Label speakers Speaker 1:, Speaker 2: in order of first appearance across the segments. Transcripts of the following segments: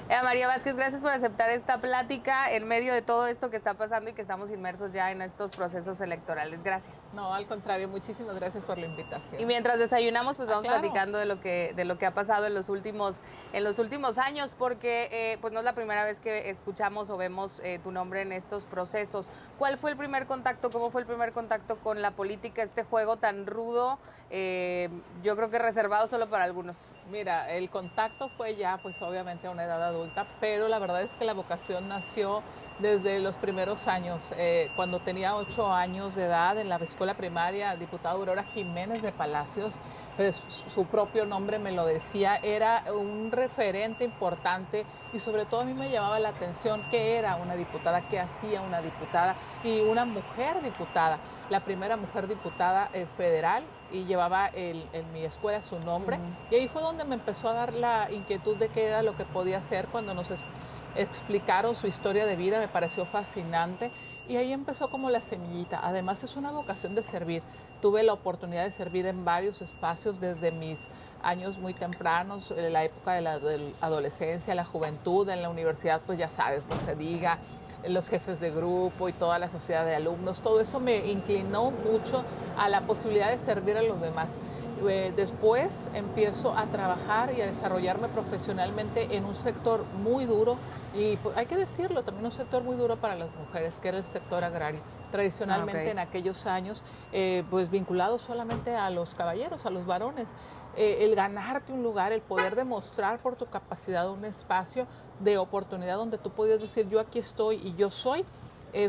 Speaker 1: María Vázquez, gracias por aceptar esta plática en medio de todo esto que está pasando y que estamos inmersos ya en estos procesos electorales. Gracias.
Speaker 2: No, al contrario, muchísimas gracias por la
Speaker 1: Y
Speaker 2: invitación.
Speaker 1: mientras desayunamos, pues vamos
Speaker 2: Claro.
Speaker 1: platicando de lo que ha pasado en los últimos años, porque pues no es la primera vez que escuchamos o vemos tu nombre en estos procesos. ¿Cuál fue el primer contacto? ¿Cómo fue el primer contacto con la política, este juego tan rudo? Yo creo que reservado solo para algunos.
Speaker 2: Mira, el contacto fue ya, pues obviamente a una edad adulta, pero la verdad es que la vocación nació desde los primeros años. Cuando tenía 8 años de edad en la escuela primaria, diputada Aurora Jiménez de Palacios, pues su propio nombre me lo decía, era un referente importante y sobre todo a mí me llamaba la atención qué era una diputada, qué hacía una diputada y una mujer diputada, la primera mujer diputada federal y llevaba en mi escuela su nombre. Y ahí fue donde me empezó a dar la inquietud de qué era lo que podía hacer cuando nos explicaron su historia de vida, me pareció fascinante y ahí empezó como la semillita. Además es una vocación de servir. Tuve la oportunidad de servir en varios espacios desde mis años muy tempranos, en la época de la adolescencia, la juventud, en la universidad, pues ya sabes, no se diga, los jefes de grupo y toda la sociedad de alumnos, todo eso me inclinó mucho a la posibilidad de servir a los demás. Después empiezo a trabajar y a desarrollarme profesionalmente en un sector muy duro y pues, hay que decirlo, también un sector muy duro para las mujeres, que era el sector agrario. Tradicionalmente en aquellos años, pues vinculado solamente a los caballeros, a los varones. El ganarte un lugar, el poder demostrar por tu capacidad un espacio de oportunidad donde tú podías decir yo aquí estoy y yo soy,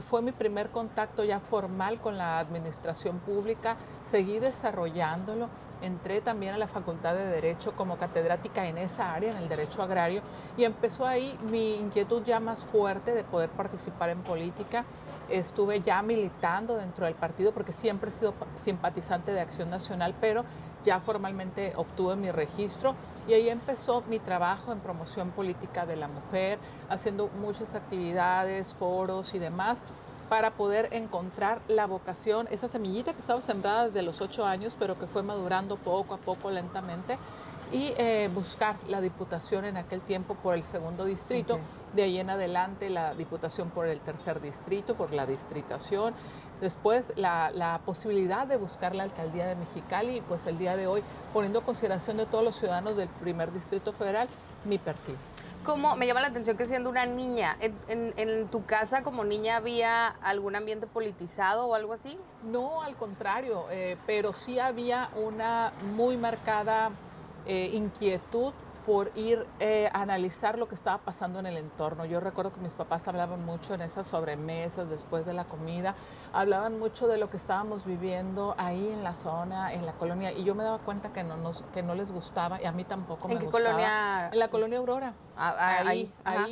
Speaker 2: fue mi primer contacto ya formal con la administración pública, seguí desarrollándolo, entré también a la Facultad de Derecho como catedrática en esa área, en el derecho agrario, y empezó ahí mi inquietud ya más fuerte de poder participar en política. Estuve ya militando dentro del partido porque siempre he sido simpatizante de Acción Nacional, pero ya formalmente obtuve mi registro y ahí empezó mi trabajo en promoción política de la mujer, haciendo muchas actividades, foros y demás para poder encontrar la vocación, esa semillita que estaba sembrada desde los 8 años, pero que fue madurando poco a poco, lentamente, y buscar la diputación en aquel tiempo por el segundo distrito, de ahí en adelante la diputación por el tercer distrito, por la distritación, después la posibilidad de buscar la alcaldía de Mexicali y pues el día de hoy, poniendo en consideración de todos los ciudadanos del primer distrito federal, mi perfil.
Speaker 1: ¿Cómo? Me llama la atención que siendo una niña, ¿en tu casa como niña había algún ambiente politizado o algo así?
Speaker 2: No, al contrario, pero sí había una muy marcada inquietud por ir a analizar lo que estaba pasando en el entorno. Yo recuerdo que mis papás hablaban mucho en esas sobremesas después de la comida, hablaban mucho de lo que estábamos viviendo ahí en la zona, en la colonia, y yo me daba cuenta que no les gustaba y a mí tampoco
Speaker 1: ¿En
Speaker 2: me
Speaker 1: qué
Speaker 2: gustaba.
Speaker 1: colonia?
Speaker 2: En la colonia Aurora.
Speaker 1: Ahí, ajá.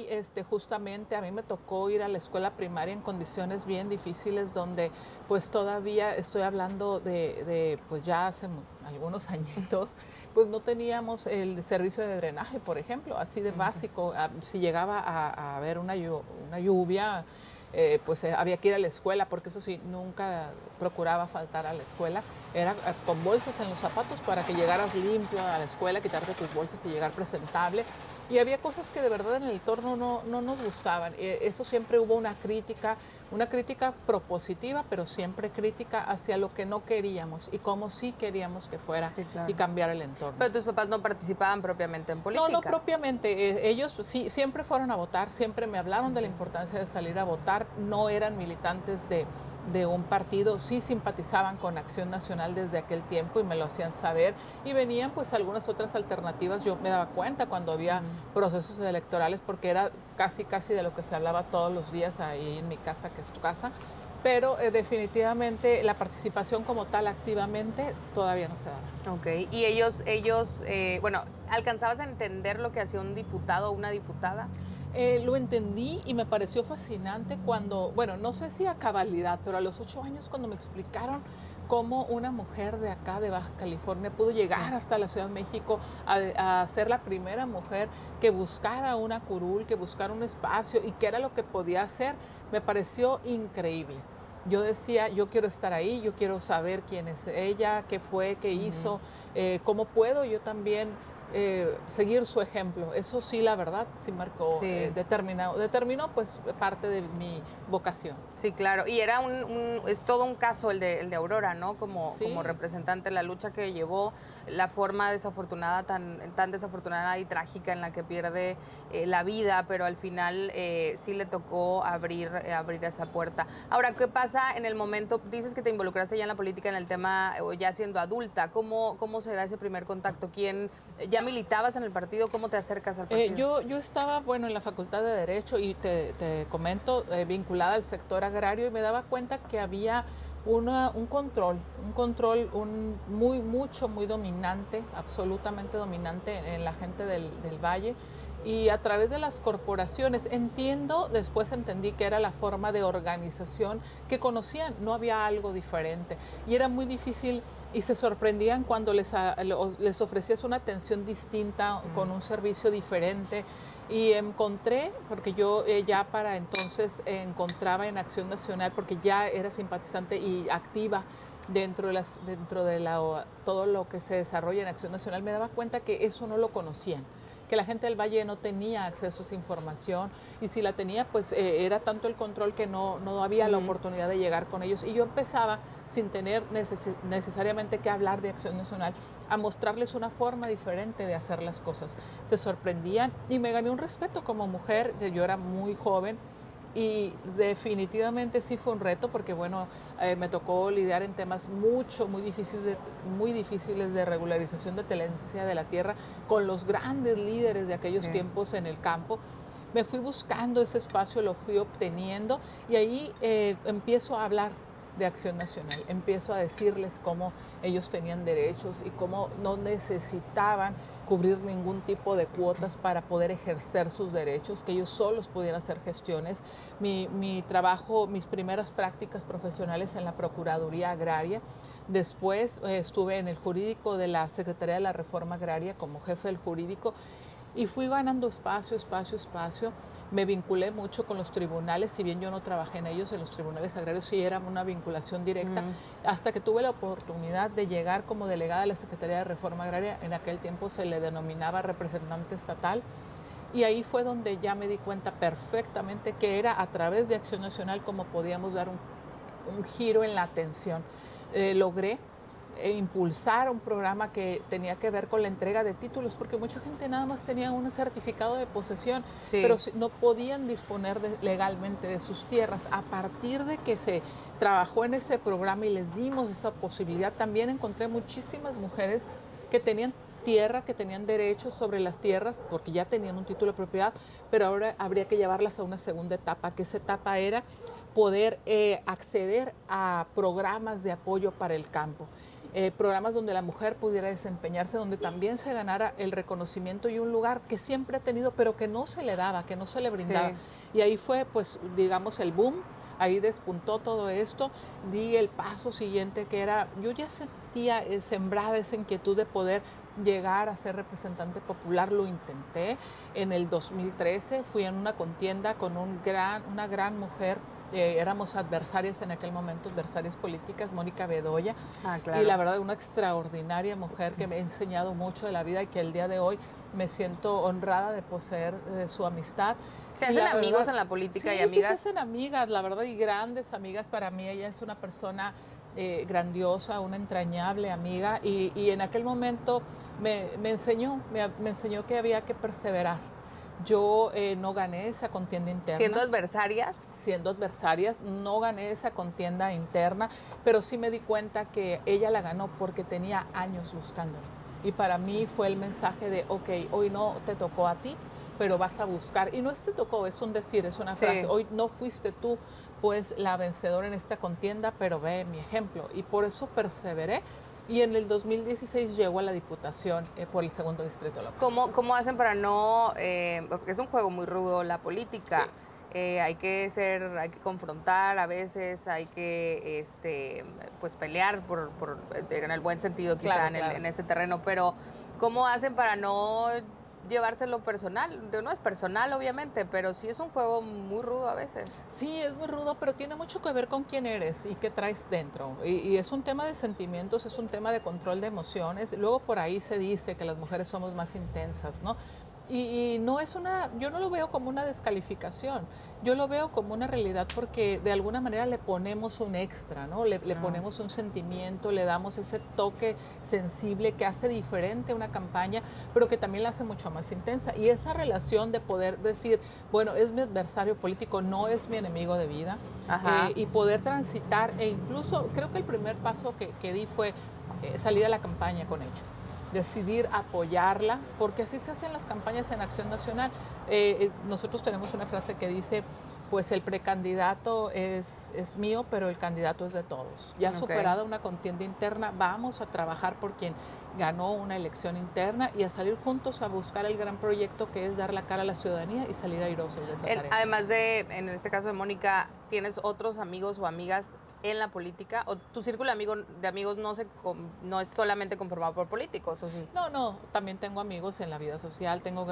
Speaker 2: Justamente a mí me tocó ir a la escuela primaria en condiciones bien difíciles donde pues todavía estoy hablando de pues ya hace algunos añitos, pues no teníamos el servicio de drenaje, por ejemplo, así de básico. Si llegaba a haber una lluvia, pues había que ir a la escuela, porque eso sí, nunca procuraba faltar a la escuela. Era con bolsas en los zapatos para que llegaras limpio a la escuela, quitarte tus bolsas y llegar presentable. Y había cosas que de verdad en el entorno no nos gustaban. Eso siempre hubo una crítica propositiva, pero siempre crítica hacia lo que no queríamos y cómo sí queríamos que fuera
Speaker 1: Sí, claro.
Speaker 2: y cambiar el entorno.
Speaker 1: Pero tus papás no participaban propiamente en política.
Speaker 2: No propiamente. Ellos sí siempre fueron a votar, siempre me hablaron de la importancia de salir a votar. No eran militantes de un partido, sí simpatizaban con Acción Nacional desde aquel tiempo y me lo hacían saber. Y venían pues algunas otras alternativas. Yo me daba cuenta cuando había procesos electorales porque era casi de lo que se hablaba todos los días ahí en mi casa, que es tu casa. Pero definitivamente la participación como tal activamente todavía no se daba.
Speaker 1: Ok, y bueno, ¿alcanzabas a entender lo que hacía un diputado o una diputada?
Speaker 2: Lo entendí y me pareció fascinante cuando, bueno, no sé si a cabalidad, pero a los 8 años cuando me explicaron cómo una mujer de acá, de Baja California, pudo llegar hasta la Ciudad de México a ser la primera mujer que buscara una curul, que buscara un espacio y qué era lo que podía hacer, me pareció increíble. Yo decía, yo quiero estar ahí, yo quiero saber quién es ella, qué fue, qué hizo, cómo puedo yo también seguir su ejemplo. Eso sí, la verdad, sí marcó,
Speaker 1: Sí.
Speaker 2: determinó pues parte de mi vocación.
Speaker 1: Sí, claro. Y era es todo un caso el de Aurora, ¿no? Como
Speaker 2: Sí,
Speaker 1: representante, la lucha que llevó, la forma desafortunada, tan desafortunada y trágica en la que pierde la vida, pero al final sí le tocó abrir esa puerta. Ahora, ¿qué pasa en el momento? Dices que te involucraste ya en la política, en el tema, o ya siendo adulta. ¿Cómo se da ese primer contacto? ¿Ya militabas en el partido? ¿Cómo te acercas al partido?
Speaker 2: yo estaba, bueno, en la Facultad de Derecho y te comento, vinculada al sector agrario y me daba cuenta que había muy dominante, absolutamente dominante en la gente del Valle. Y a través de las corporaciones, después entendí que era la forma de organización que conocían, no había algo diferente. Y era muy difícil y se sorprendían cuando les ofrecías una atención distinta, con un servicio diferente. Y encontré, porque yo ya para entonces encontraba en Acción Nacional, porque ya era simpatizante y activa todo lo que se desarrolla en Acción Nacional, me daba cuenta que eso no lo conocían, que la gente del Valle no tenía acceso a esa información y si la tenía, pues era tanto el control que no había la oportunidad de llegar con ellos. Y yo empezaba, sin tener necesariamente que hablar de Acción Nacional, a mostrarles una forma diferente de hacer las cosas. Se sorprendían y me gané un respeto como mujer. Yo era muy joven y definitivamente sí fue un reto porque, bueno, me tocó lidiar en temas muy difíciles de regularización de tenencia de la tierra con los grandes líderes de aquellos
Speaker 1: Sí.
Speaker 2: tiempos en el campo. Me fui buscando ese espacio, lo fui obteniendo y ahí empiezo a hablar de Acción Nacional, empiezo a decirles cómo ellos tenían derechos y cómo no necesitaban cubrir ningún tipo de cuotas para poder ejercer sus derechos, que ellos solos pudieran hacer gestiones. Mi trabajo, mis primeras prácticas profesionales en la Procuraduría Agraria. Después estuve en el jurídico de la Secretaría de la Reforma Agraria como jefe del jurídico y fui ganando espacio. Me vinculé mucho con los tribunales, si bien yo no trabajé en ellos, en los tribunales agrarios sí era una vinculación directa, hasta que tuve la oportunidad de llegar como delegada de la Secretaría de Reforma Agraria. En aquel tiempo se le denominaba representante estatal. Y ahí fue donde ya me di cuenta perfectamente que era a través de Acción Nacional como podíamos dar un giro en la atención. Logré impulsar un programa que tenía que ver con la entrega de títulos, porque mucha gente nada más tenía un certificado de posesión, pero
Speaker 1: Sí.
Speaker 2: no podían disponer legalmente de sus tierras. A partir de que se trabajó en ese programa y les dimos esa posibilidad, también encontré muchísimas mujeres que tenían tierra, que tenían derechos sobre las tierras, porque ya tenían un título de propiedad, pero ahora habría que llevarlas a una segunda etapa, que esa etapa era poder acceder a programas de apoyo para el campo. Programas donde la mujer pudiera desempeñarse, donde también se ganara el reconocimiento y un lugar que siempre ha tenido, pero que no se le daba, que no se le brindaba.
Speaker 1: Sí.
Speaker 2: Y ahí fue, pues, digamos, el boom, ahí despuntó todo esto, di el paso siguiente que era, yo ya sentía sembrada esa inquietud de poder llegar a ser representante popular, lo intenté en el 2013, fui en una contienda con una gran mujer, éramos adversarias en aquel momento, adversarias políticas, Mónica Bedoya,
Speaker 1: Ah,
Speaker 2: y la
Speaker 1: claro.
Speaker 2: verdad una extraordinaria mujer que me ha enseñado mucho de la vida y que el día de hoy me siento honrada de poseer su amistad.
Speaker 1: Se
Speaker 2: Y
Speaker 1: hacen
Speaker 2: la
Speaker 1: amigos
Speaker 2: verdad,
Speaker 1: en la política y
Speaker 2: sí se hacen
Speaker 1: amigas.
Speaker 2: amigas, la verdad, y grandes amigas para mí. Ella es una persona grandiosa, una entrañable amiga, y en aquel momento me enseñó que había que perseverar. Yo no gané esa contienda
Speaker 1: Siendo
Speaker 2: interna,
Speaker 1: adversarias.
Speaker 2: siendo adversarias, no gané esa contienda interna, pero sí me di cuenta que ella la ganó porque tenía años buscándolo. Y para mí fue el mensaje de, ok, hoy no te tocó a ti, pero vas a buscar. Y no es te tocó, es un decir, es una frase.
Speaker 1: Sí.
Speaker 2: Hoy no fuiste tú, pues, la vencedora en esta contienda, pero ve mi ejemplo. Y por eso perseveré. Y en el 2016 llegó a la Diputación por el segundo distrito local.
Speaker 1: ¿Cómo hacen para no, porque es un juego muy rudo la política?
Speaker 2: Sí.
Speaker 1: Hay que confrontar, a veces hay que, pues pelear en el buen sentido quizá
Speaker 2: Claro, claro.
Speaker 1: en ese terreno, pero ¿cómo hacen para no llevárselo personal. No es personal, obviamente, pero sí es un juego muy rudo a veces.
Speaker 2: Sí, es muy rudo, pero tiene mucho que ver con quién eres y qué traes dentro. Y es un tema de sentimientos, es un tema de control de emociones. Luego por ahí se dice que las mujeres somos más intensas, ¿no? Y no es una, yo no lo veo como una descalificación, yo lo veo como una realidad porque de alguna manera le ponemos un extra, ¿no? Le
Speaker 1: Ah,
Speaker 2: ponemos un sentimiento, le damos ese toque sensible que hace diferente una campaña, pero que también la hace mucho más intensa. Y esa relación de poder decir, bueno, es mi adversario político, no es mi enemigo de vida,
Speaker 1: ajá.
Speaker 2: y poder transitar, e incluso creo que el primer paso que di fue salir a la campaña con ella, decidir apoyarla, porque así se hacen las campañas en Acción Nacional. Nosotros tenemos una frase que dice, pues el precandidato es mío, pero el candidato es de todos. Ya
Speaker 1: Ok.
Speaker 2: superada una contienda interna, vamos a trabajar por quien ganó una elección interna y a salir juntos a buscar el gran proyecto que es dar la cara a la ciudadanía y salir airosos de esa tarea.
Speaker 1: Además de, en este caso de Mónica, ¿tienes otros amigos o amigas en la política? ¿O tu círculo de amigos no es solamente conformado por políticos, o sí?
Speaker 2: No, no, también tengo amigos en la vida social, tengo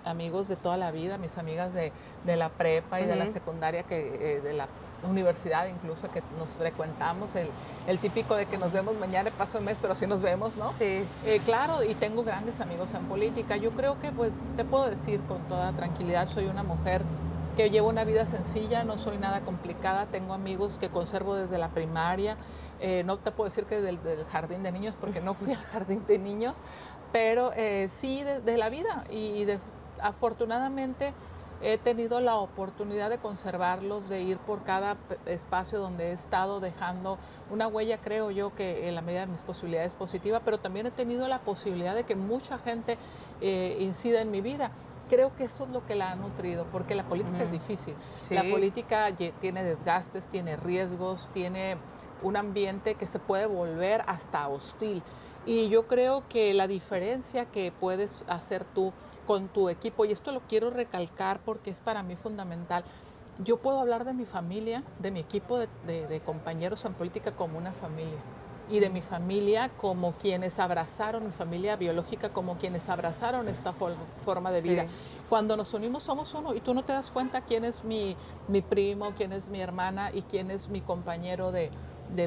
Speaker 2: amigos de toda la vida, mis amigas de la prepa y de la
Speaker 1: Ujú.
Speaker 2: secundaria, de la universidad incluso, que nos frecuentamos, el típico de que nos vemos mañana, paso el mes, pero sí nos vemos, ¿no?
Speaker 1: Sí.
Speaker 2: Claro, y tengo grandes amigos en política. Yo creo que, pues, te puedo decir con toda tranquilidad, soy una mujer que llevo una vida sencilla, no soy nada complicada, tengo amigos que conservo desde la primaria, no te puedo decir que del jardín de niños, porque no fui al jardín de niños, pero sí de la vida afortunadamente he tenido la oportunidad de conservarlos, de ir por cada espacio donde he estado dejando una huella, creo yo que en la medida de mis posibilidades positiva, pero también he tenido la posibilidad de que mucha gente incida en mi vida. Creo que eso es lo que la ha nutrido, porque la política es
Speaker 1: Ujú.
Speaker 2: difícil. La
Speaker 1: Sí.
Speaker 2: política tiene desgastes, tiene riesgos, tiene un ambiente que se puede volver hasta hostil. Y yo creo que la diferencia que puedes hacer tú con tu equipo, y esto lo quiero recalcar porque es para mí fundamental, yo puedo hablar de mi familia, de mi equipo de compañeros en política como una familia. Y de mi familia como quienes abrazaron, mi familia biológica como quienes abrazaron esta forma de vida.
Speaker 1: Sí.
Speaker 2: Cuando nos unimos somos uno y tú no te das cuenta quién es mi primo, quién es mi hermana y quién es mi compañero de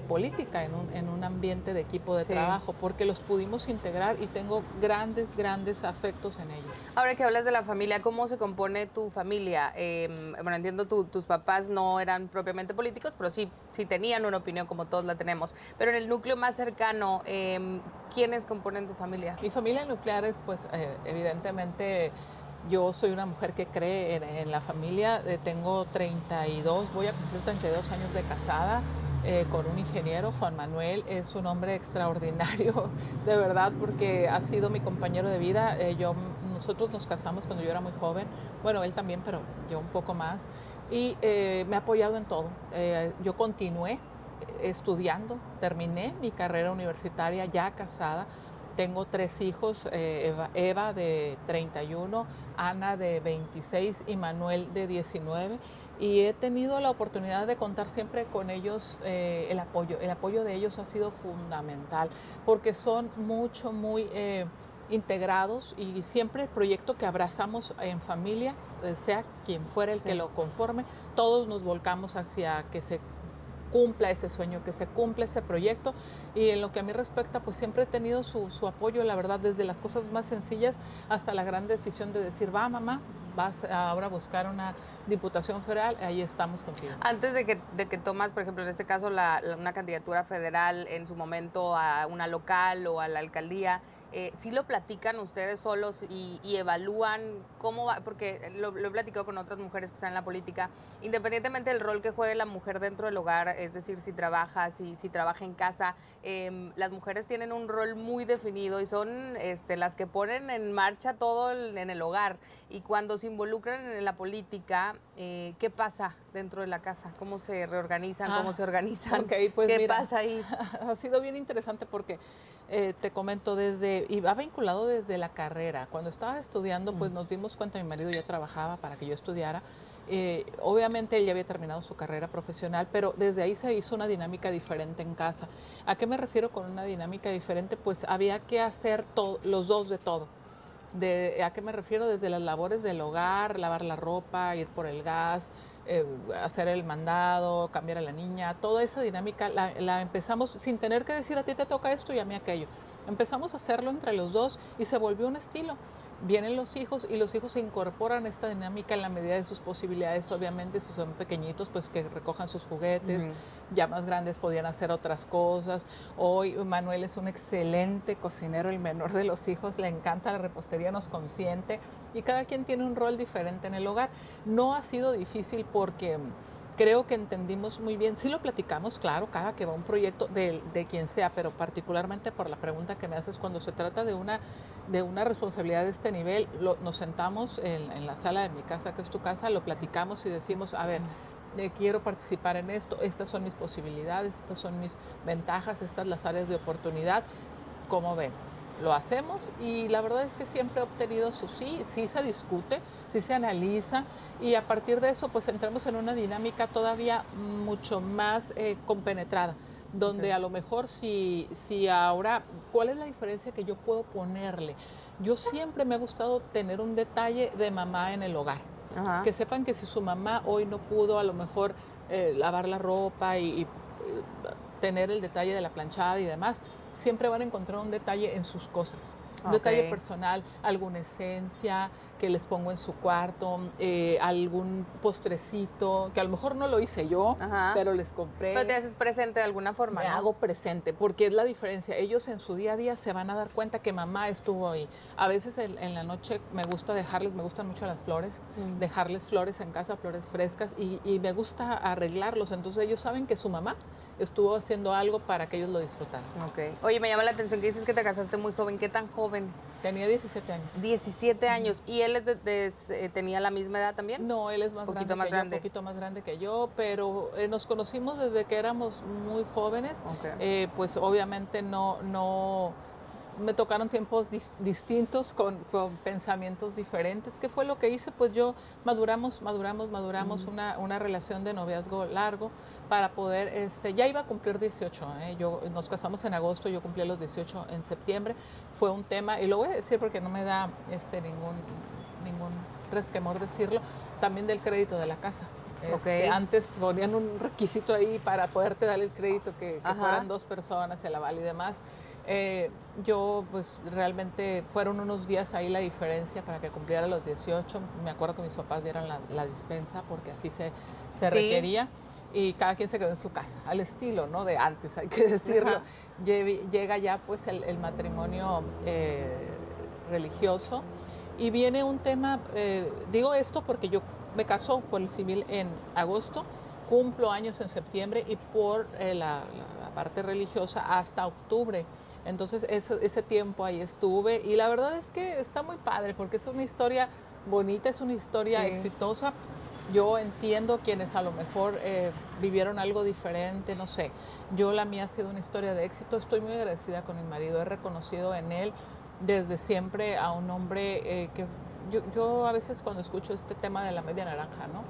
Speaker 2: política en un ambiente de equipo de
Speaker 1: Sí.
Speaker 2: trabajo, porque los pudimos integrar y tengo grandes, grandes afectos en ellos.
Speaker 1: Ahora que hablas de la familia, ¿cómo se compone tu familia? Bueno, entiendo tus papás no eran propiamente políticos, pero sí tenían una opinión como todos la tenemos. Pero en el núcleo más cercano, ¿quiénes componen tu familia?
Speaker 2: Mi familia nuclear es, pues, evidentemente, yo soy una mujer que cree en la familia. Tengo 32, voy a cumplir 32 años de casada con un ingeniero. Juan Manuel es un hombre extraordinario, de verdad, porque ha sido mi compañero de vida. Nosotros nos casamos cuando yo era muy joven. Bueno, él también, pero yo un poco más. Y me ha apoyado en todo. Yo continué estudiando, terminé mi carrera universitaria ya casada. Tengo 3 hijos, Eva de 31, Ana de 26 y Manuel de 19. Y he tenido la oportunidad de contar siempre con ellos, el apoyo. El apoyo de ellos ha sido fundamental porque son muy integrados y siempre el proyecto que abrazamos en familia, sea quien fuera el que
Speaker 1: Sí.
Speaker 2: lo conforme, todos nos volcamos hacia que se cumpla ese sueño, que se cumpla ese proyecto. Y en lo que a mí respecta, pues siempre he tenido su apoyo, la verdad, desde las cosas más sencillas hasta la gran decisión de decir, va mamá, vas ahora a buscar una diputación federal, ahí estamos contigo.
Speaker 1: Antes de que tomas, por ejemplo, en este caso, una candidatura federal en su momento a una local o a la alcaldía, ¿sí lo platican ustedes solos y evalúan cómo va? Porque lo he platicado con otras mujeres que están en la política, independientemente del rol que juegue la mujer dentro del hogar, es decir, si trabaja, si trabaja en casa, las mujeres tienen un rol muy definido y son las que ponen en marcha todo en el hogar. Y cuando se involucran en la política, ¿qué pasa dentro de la casa? ¿Cómo se reorganizan? ¿Cómo se
Speaker 2: Ah,
Speaker 1: organizan?
Speaker 2: ok, pues
Speaker 1: ¿Qué
Speaker 2: mira,
Speaker 1: pasa ahí?
Speaker 2: ha sido bien interesante porque te comento y va vinculado desde la carrera. Cuando estaba estudiando, pues
Speaker 1: Mm.
Speaker 2: nos dimos cuenta, mi marido ya trabajaba para que yo estudiara. Obviamente él ya había terminado su carrera profesional, pero desde ahí se hizo una dinámica diferente en casa. ¿A qué me refiero con una dinámica diferente? Pues había que hacer los dos de todo. ¿A qué me refiero? Desde las labores del hogar, lavar la ropa, ir por el gas, hacer el mandado, cambiar a la niña, toda esa dinámica la empezamos sin tener que decir a ti te toca esto y a mí aquello. Empezamos a hacerlo entre los dos y se volvió un estilo. Vienen los hijos y los hijos se incorporan a esta dinámica en la medida de sus posibilidades. Obviamente, si son pequeñitos, pues que recojan sus juguetes. Ya más grandes podían hacer otras cosas. Hoy Manuel es un excelente cocinero, el menor de los hijos, le encanta la repostería, nos consiente y cada quien tiene un rol diferente en el hogar. No ha sido difícil porque creo que entendimos muy bien, sí lo platicamos, claro, cada que va un proyecto de quien sea, pero particularmente por la pregunta que me haces, cuando se trata de una responsabilidad de este nivel, nos sentamos en la sala de mi casa, que es tu casa, lo platicamos y decimos, a ver, quiero participar en esto, estas son mis posibilidades, estas son mis ventajas, estas las áreas de oportunidad, ¿cómo ven? Lo hacemos y la verdad es que siempre he obtenido su sí se discute, sí se analiza y a partir de eso pues entramos en una dinámica todavía mucho más compenetrada, donde a lo mejor si ahora, ¿cuál es la diferencia que yo puedo ponerle? Yo siempre me ha gustado tener un detalle de mamá en el hogar. Ajá. Que sepan que si su mamá hoy no pudo a lo mejor lavar la ropa y tener el detalle de la planchada y demás, siempre van a encontrar un detalle en sus cosas. Un detalle personal, alguna esencia que les pongo en su cuarto, algún postrecito, que a lo mejor no lo hice yo, pero les compré.
Speaker 1: Pero te haces presente de alguna forma,
Speaker 2: Me hago presente, porque es la diferencia. Ellos en su día a día se van a dar cuenta que mamá estuvo ahí. A veces en la noche me gustan mucho las flores, dejarles flores en casa, flores frescas, y me gusta arreglarlos. Entonces ellos saben que su mamá estuvo haciendo algo para que ellos lo disfrutaran.
Speaker 1: Okay. Oye, me llama la atención que dices que te casaste muy joven. ¿Qué tan joven?
Speaker 2: Tenía 17 años.
Speaker 1: 17 años. ¿Y él tenía la misma edad también?
Speaker 2: No, él es un poquito más grande que yo, pero nos conocimos desde que éramos muy jóvenes. Okay. Pues obviamente no me tocaron tiempos distintos con pensamientos diferentes. ¿Qué fue lo que hice? Pues yo maduramos una relación de noviazgo largo para poder, ya iba a cumplir 18, nos casamos en agosto, yo cumplí los 18 en septiembre, fue un tema, y lo voy a decir porque no me da ningún resquemor decirlo, también del crédito de la casa. Antes ponían un requisito ahí para poderte dar el crédito, que fueran 2 personas, el aval y demás. Yo pues realmente fueron unos días ahí la diferencia para que cumpliera los 18. Me acuerdo que mis papás dieron la dispensa porque así se requería. Y cada quien se quedó en su casa, al estilo, ¿no? De antes, hay que decirlo. Llega ya pues el matrimonio religioso y viene un tema, digo esto porque yo me caso por el civil en agosto, cumplo años en septiembre y por la parte religiosa hasta octubre. Entonces ese tiempo ahí estuve y la verdad es que está muy padre porque es una historia bonita, es una historia exitosa. Yo entiendo quienes a lo mejor vivieron algo diferente, no sé. La mía ha sido una historia de éxito. Estoy muy agradecida con mi marido. He reconocido en él desde siempre a un hombre que yo a veces cuando escucho este tema de la media naranja, ¿no?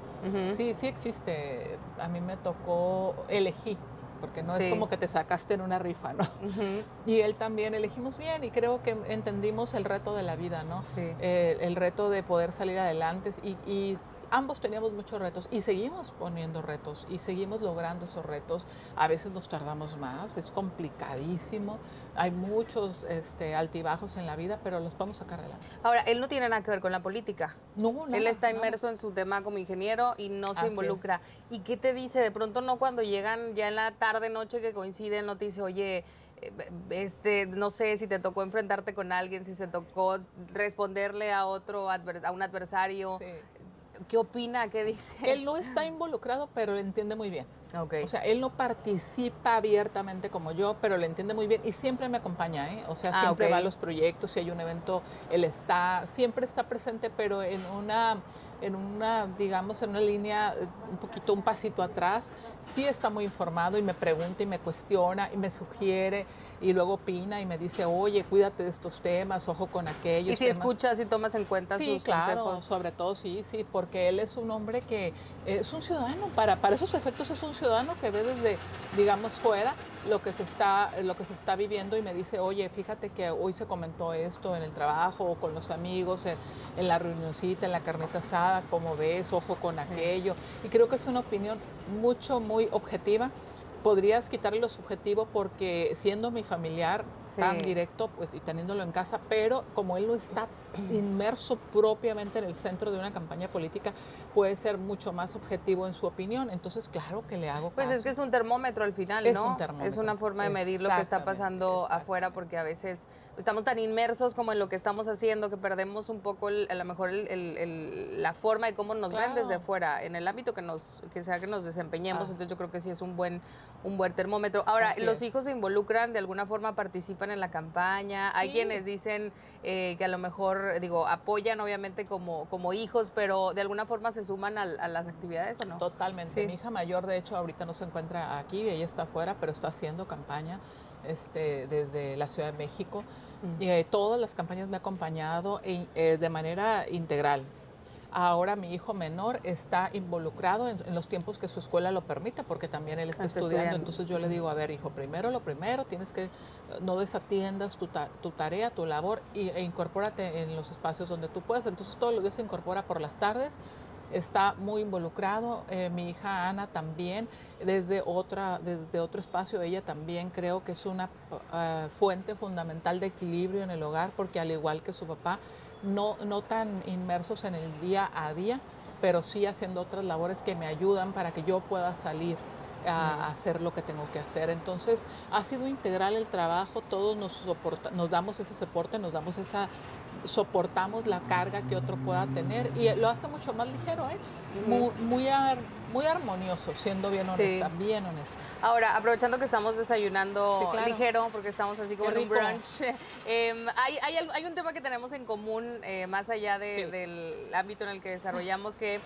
Speaker 2: Sí existe. A mí me tocó, elegí, porque no es como que te sacaste en una rifa, ¿no? Y él también, elegimos bien y creo que entendimos el reto de la vida, ¿no? El reto de poder salir adelante y ambos teníamos muchos retos y seguimos poniendo retos y seguimos logrando esos retos. A veces nos tardamos más, es complicadísimo, hay muchos altibajos en la vida, pero los podemos sacar adelante.
Speaker 1: Ahora, él no tiene nada que ver con la política.
Speaker 2: No,
Speaker 1: él está inmerso en su tema como ingeniero y no se involucra. ¿Y qué te dice? De pronto no, cuando llegan ya en la tarde, noche que coinciden, no te dice, oye, no sé si te tocó enfrentarte con alguien, si se tocó responderle a un adversario. Sí. ¿Qué opina? ¿Qué dice?
Speaker 2: Él no está involucrado, pero lo entiende muy bien. O sea, él no participa abiertamente como yo, pero lo entiende muy bien y siempre me acompaña, O sea, siempre va a los proyectos, si hay un evento, él siempre está presente, pero en una, digamos, en una línea un pasito atrás. Sí está muy informado y me pregunta y me cuestiona y me sugiere y luego opina y me dice, oye, cuídate de estos temas, ojo con aquellos.
Speaker 1: ¿Y si escuchas y tomas en cuenta sus consejos?
Speaker 2: Sobre todo sí, porque él es un hombre que es un ciudadano, para esos efectos es un ciudadano que ve desde, digamos, fuera lo que se está viviendo y me dice, oye, fíjate que hoy se comentó esto en el trabajo o con los amigos, en la reunioncita, en la carnita asada, ¿cómo ves? Ojo con aquello. Y creo que es una opinión muy objetiva. Podrías quitarle lo subjetivo porque siendo mi familiar tan
Speaker 1: Sí.
Speaker 2: directo, pues y teniéndolo en casa, pero como él no está inmerso propiamente en el centro de una campaña política, puede ser mucho más objetivo en su opinión. Entonces, claro que le hago
Speaker 1: Pues es que
Speaker 2: caso.
Speaker 1: es un termómetro al final,
Speaker 2: Es un
Speaker 1: ¿no? Es
Speaker 2: termómetro.
Speaker 1: una forma de medir lo que está
Speaker 2: Exactamente,
Speaker 1: pasando afuera,
Speaker 2: exactamente.
Speaker 1: porque a veces estamos tan inmersos como en lo que estamos haciendo que perdemos un poco a lo mejor la forma de cómo nos ven desde
Speaker 2: Claro,
Speaker 1: fuera, en el ámbito que sea que nos desempeñemos.
Speaker 2: ah,
Speaker 1: Entonces yo creo que sí es un buen termómetro. Ahora,
Speaker 2: así
Speaker 1: los
Speaker 2: es.
Speaker 1: hijos se involucran, de alguna forma participan en la campaña. Hay
Speaker 2: Sí,
Speaker 1: quienes dicen que a lo mejor, digo, apoyan obviamente como hijos, pero de alguna forma se suman a las actividades, ¿o no?
Speaker 2: totalmente.
Speaker 1: Sí.
Speaker 2: Mi hija mayor, de hecho, ahorita no se encuentra aquí, ella está afuera, pero está haciendo campaña desde la Ciudad de México.
Speaker 1: Mm.
Speaker 2: Y, todas las campañas me ha acompañado de manera integral. Ahora mi hijo menor está involucrado en los tiempos que su escuela lo permita, porque también él está
Speaker 1: Está
Speaker 2: estudiando.
Speaker 1: estudiando.
Speaker 2: Entonces yo le digo, a ver, hijo, primero lo primero, tienes que no desatiendas tu tarea, tu labor e incorpórate en los espacios donde tú puedas. Entonces todos los días se incorpora por las tardes, está muy involucrado. Mi hija Ana también, desde otro espacio, ella también creo que es una fuente fundamental de equilibrio en el hogar, porque al igual que su papá, no tan inmersos en el día a día, pero sí haciendo otras labores que me ayudan para que yo pueda salir a hacer lo que tengo que hacer. Entonces, ha sido integral el trabajo, todos nos damos ese soporte, soportamos la carga que otro pueda tener y lo hace mucho más ligero, ¿eh?
Speaker 1: Ujú.
Speaker 2: Muy armonioso, siendo
Speaker 1: Sí.
Speaker 2: bien honesta.
Speaker 1: Ahora, aprovechando que estamos
Speaker 2: Sí,
Speaker 1: desayunando
Speaker 2: claro.
Speaker 1: ligero, porque estamos así
Speaker 2: Qué
Speaker 1: como en un
Speaker 2: rico.
Speaker 1: brunch, hay un tema que tenemos en común, más allá
Speaker 2: Sí.
Speaker 1: del ámbito en el que desarrollamos, que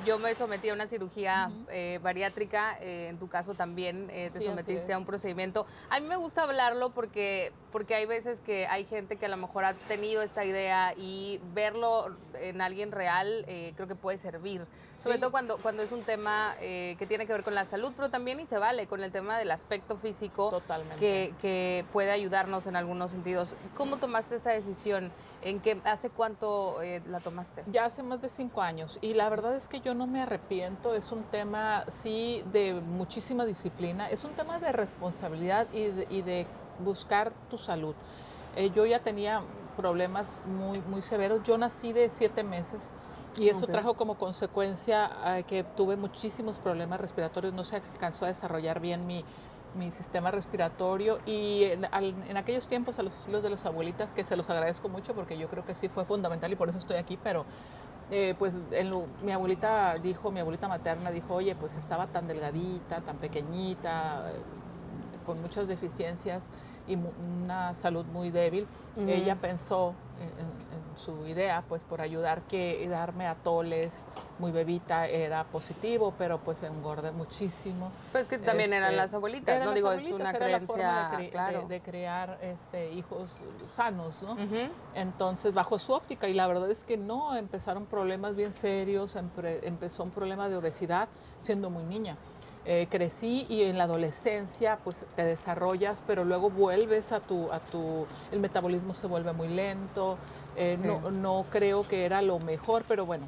Speaker 1: yo me sometí a una cirugía
Speaker 2: Ujú.
Speaker 1: bariátrica, en tu caso también te
Speaker 2: Sí, así
Speaker 1: sometiste a
Speaker 2: es.
Speaker 1: un procedimiento. A mí me gusta hablarlo porque hay veces que hay gente que a lo mejor ha tenido esta idea y verlo en alguien real creo que puede servir, sobre todo
Speaker 2: Sí,
Speaker 1: cuando es un tema que tiene que ver con la salud, pero también y se vale con el tema del aspecto físico
Speaker 2: totalmente.
Speaker 1: que puede ayudarnos en algunos sentidos. ¿Cómo tomaste esa decisión? ¿Hace cuánto la tomaste?
Speaker 2: Ya hace más de 5 años y la verdad es que yo no me arrepiento, es un tema sí de muchísima disciplina, es un tema de responsabilidad y de buscar tu salud. Yo ya tenía problemas muy severos, yo nací de 7 meses y eso
Speaker 1: Ok.
Speaker 2: trajo como consecuencia que tuve muchísimos problemas respiratorios, no se alcanzó a desarrollar bien mi sistema respiratorio y en aquellos tiempos a los estilos de las abuelitas, que se los agradezco mucho porque yo creo que sí fue fundamental y por eso estoy aquí, pero pues mi abuelita materna dijo, oye, pues estaba tan delgadita, tan pequeñita, con muchas deficiencias y una salud muy débil. Ella
Speaker 1: Ujú.
Speaker 2: pensó en su idea, pues por ayudar, que darme atoles muy bebita era positivo, pero pues engordé muchísimo.
Speaker 1: Pues que también eran las abuelitas,
Speaker 2: Eran
Speaker 1: no
Speaker 2: las
Speaker 1: digo, es
Speaker 2: abuelitas,
Speaker 1: una
Speaker 2: era la forma
Speaker 1: creencia, claro.
Speaker 2: de crear hijos sanos, ¿no?
Speaker 1: Ujú.
Speaker 2: Entonces, bajo su óptica, y la verdad es que no, empezaron problemas bien serios, empezó un problema de obesidad siendo muy niña. Crecí y en la adolescencia pues te desarrollas, pero luego vuelves el metabolismo se vuelve muy lento.
Speaker 1: Sí,
Speaker 2: No creo que era lo mejor, pero bueno,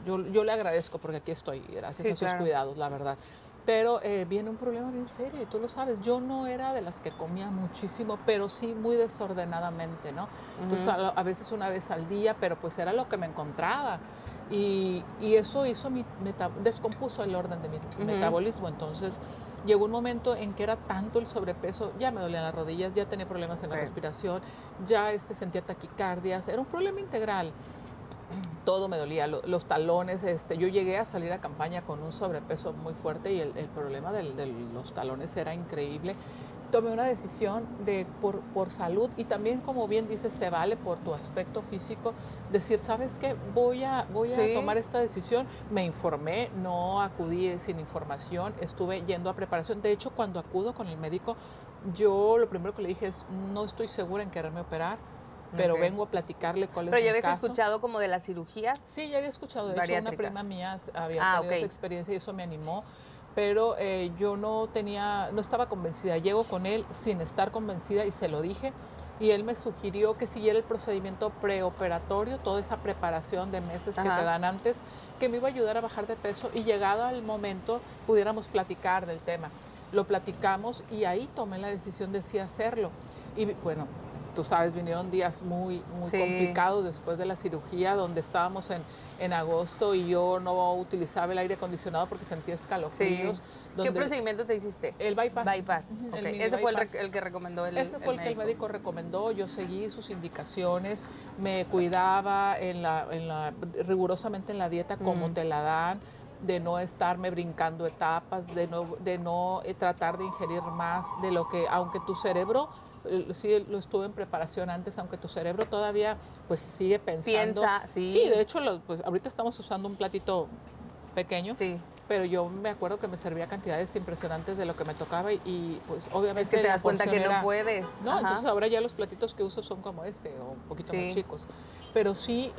Speaker 2: yo le agradezco porque aquí estoy, gracias
Speaker 1: sí,
Speaker 2: a sus
Speaker 1: claro.
Speaker 2: cuidados, la verdad. Pero viene un problema bien serio y tú lo sabes. Yo no era de las que comía muchísimo, pero sí muy desordenadamente, ¿no? Entonces
Speaker 1: Ujú.
Speaker 2: a veces una vez al día, pero pues era lo que me encontraba. Y eso descompuso el orden de mi
Speaker 1: Ujú.
Speaker 2: metabolismo. Entonces llegó un momento en que era tanto el sobrepeso, ya me dolían las rodillas, ya tenía problemas en la
Speaker 1: Ok.
Speaker 2: respiración, ya sentía taquicardias, era un problema integral. Todo me dolía, los talones, yo llegué a salir a campaña con un sobrepeso muy fuerte y el problema de los talones era increíble. Tomé una decisión por salud y también, como bien dices, se vale por tu aspecto físico, decir, ¿sabes qué? Voy a
Speaker 1: Sí.
Speaker 2: tomar esta decisión. Me informé, no acudí sin información, estuve yendo a preparación. De hecho, cuando acudo con el médico, yo lo primero que le dije es, no estoy segura en quererme operar, pero
Speaker 1: Ok.
Speaker 2: vengo a platicarle cuál es
Speaker 1: Pero ya
Speaker 2: mi
Speaker 1: habías
Speaker 2: caso.
Speaker 1: escuchado como de las cirugías
Speaker 2: Sí, ya había escuchado. De hecho, una prima
Speaker 1: bariátricas.
Speaker 2: mía había
Speaker 1: Ah,
Speaker 2: tenido esa
Speaker 1: ok.
Speaker 2: experiencia y eso me animó. pero yo no estaba convencida. Llego con él sin estar convencida y se lo dije. Y él me sugirió que siguiera el procedimiento preoperatorio, toda esa preparación de meses que te
Speaker 1: Ajá.
Speaker 2: dan antes, que me iba a ayudar a bajar de peso y llegado al momento pudiéramos platicar del tema. Lo platicamos y ahí tomé la decisión de sí hacerlo. Y bueno, tú sabes, vinieron días muy
Speaker 1: Sí.
Speaker 2: complicados después de la cirugía, donde estábamos en agosto y yo no utilizaba el aire acondicionado porque sentía
Speaker 1: Sí.
Speaker 2: escalofríos,
Speaker 1: ¿Qué
Speaker 2: donde
Speaker 1: procedimiento te hiciste?
Speaker 2: el bypass,
Speaker 1: Bypass.
Speaker 2: ujú,
Speaker 1: Ok.
Speaker 2: el mini
Speaker 1: Ese fue
Speaker 2: bypass.
Speaker 1: el que recomendó
Speaker 2: Ese
Speaker 1: el
Speaker 2: fue el que el
Speaker 1: médico.
Speaker 2: médico recomendó, yo seguí sus indicaciones, me cuidaba rigurosamente en la dieta como
Speaker 1: Mm.
Speaker 2: te la dan, de no estarme brincando etapas, de no tratar de ingerir más de lo que, aunque tu cerebro, sí lo estuve en preparación antes, aunque tu cerebro todavía pues sigue pensando,
Speaker 1: Piensa,
Speaker 2: sí,
Speaker 1: sí,
Speaker 2: de hecho pues ahorita estamos usando un platito pequeño,
Speaker 1: sí.
Speaker 2: pero yo me acuerdo que me servía cantidades impresionantes de lo que me tocaba y pues
Speaker 1: Es que
Speaker 2: obviamente
Speaker 1: te
Speaker 2: la
Speaker 1: das cuenta
Speaker 2: porción
Speaker 1: que no
Speaker 2: era,
Speaker 1: puedes.
Speaker 2: no, entonces
Speaker 1: Ajá.
Speaker 2: ahora ya los platitos que uso son como este o un poquito más
Speaker 1: Sí.
Speaker 2: chicos, pero sí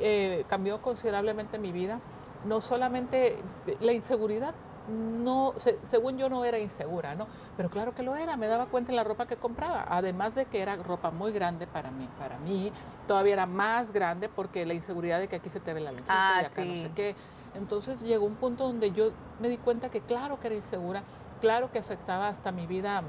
Speaker 2: cambió considerablemente mi vida, no solamente la inseguridad, no, según yo no era insegura, ¿no? Pero claro que lo era, me daba cuenta en la ropa que compraba, además de que era ropa muy grande para mí, todavía era más grande porque la inseguridad de que aquí se te ve la lonjita y
Speaker 1: Ah,
Speaker 2: acá no sé
Speaker 1: sí.
Speaker 2: qué. Entonces llegó un punto donde yo me di cuenta que claro que era insegura, claro que afectaba hasta mi vida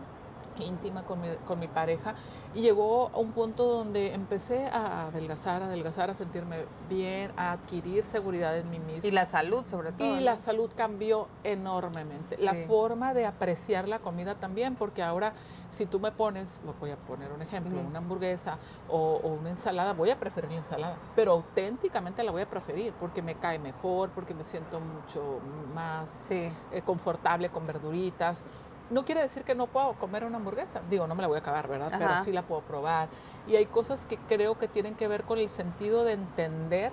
Speaker 2: íntima con mi pareja y llegó a un punto donde empecé a adelgazar, a sentirme bien, a adquirir seguridad en mí
Speaker 1: Y la
Speaker 2: misma
Speaker 1: salud, sobre todo,
Speaker 2: y la
Speaker 1: ¿no?
Speaker 2: salud cambió enormemente. La
Speaker 1: Sí.
Speaker 2: forma de apreciar la comida también, porque ahora si tú me pones, voy a poner un ejemplo,
Speaker 1: Ujú.
Speaker 2: una hamburguesa o una ensalada, voy a preferir la ensalada, pero auténticamente la voy a preferir porque me cae mejor, porque me siento mucho más
Speaker 1: Sí.
Speaker 2: confortable con verduritas. No quiere decir que no puedo comer una hamburguesa, digo, no me la voy a acabar, ¿verdad? Pero
Speaker 1: Ajá.
Speaker 2: sí la puedo probar. Y hay cosas que creo que tienen que ver con el sentido de entender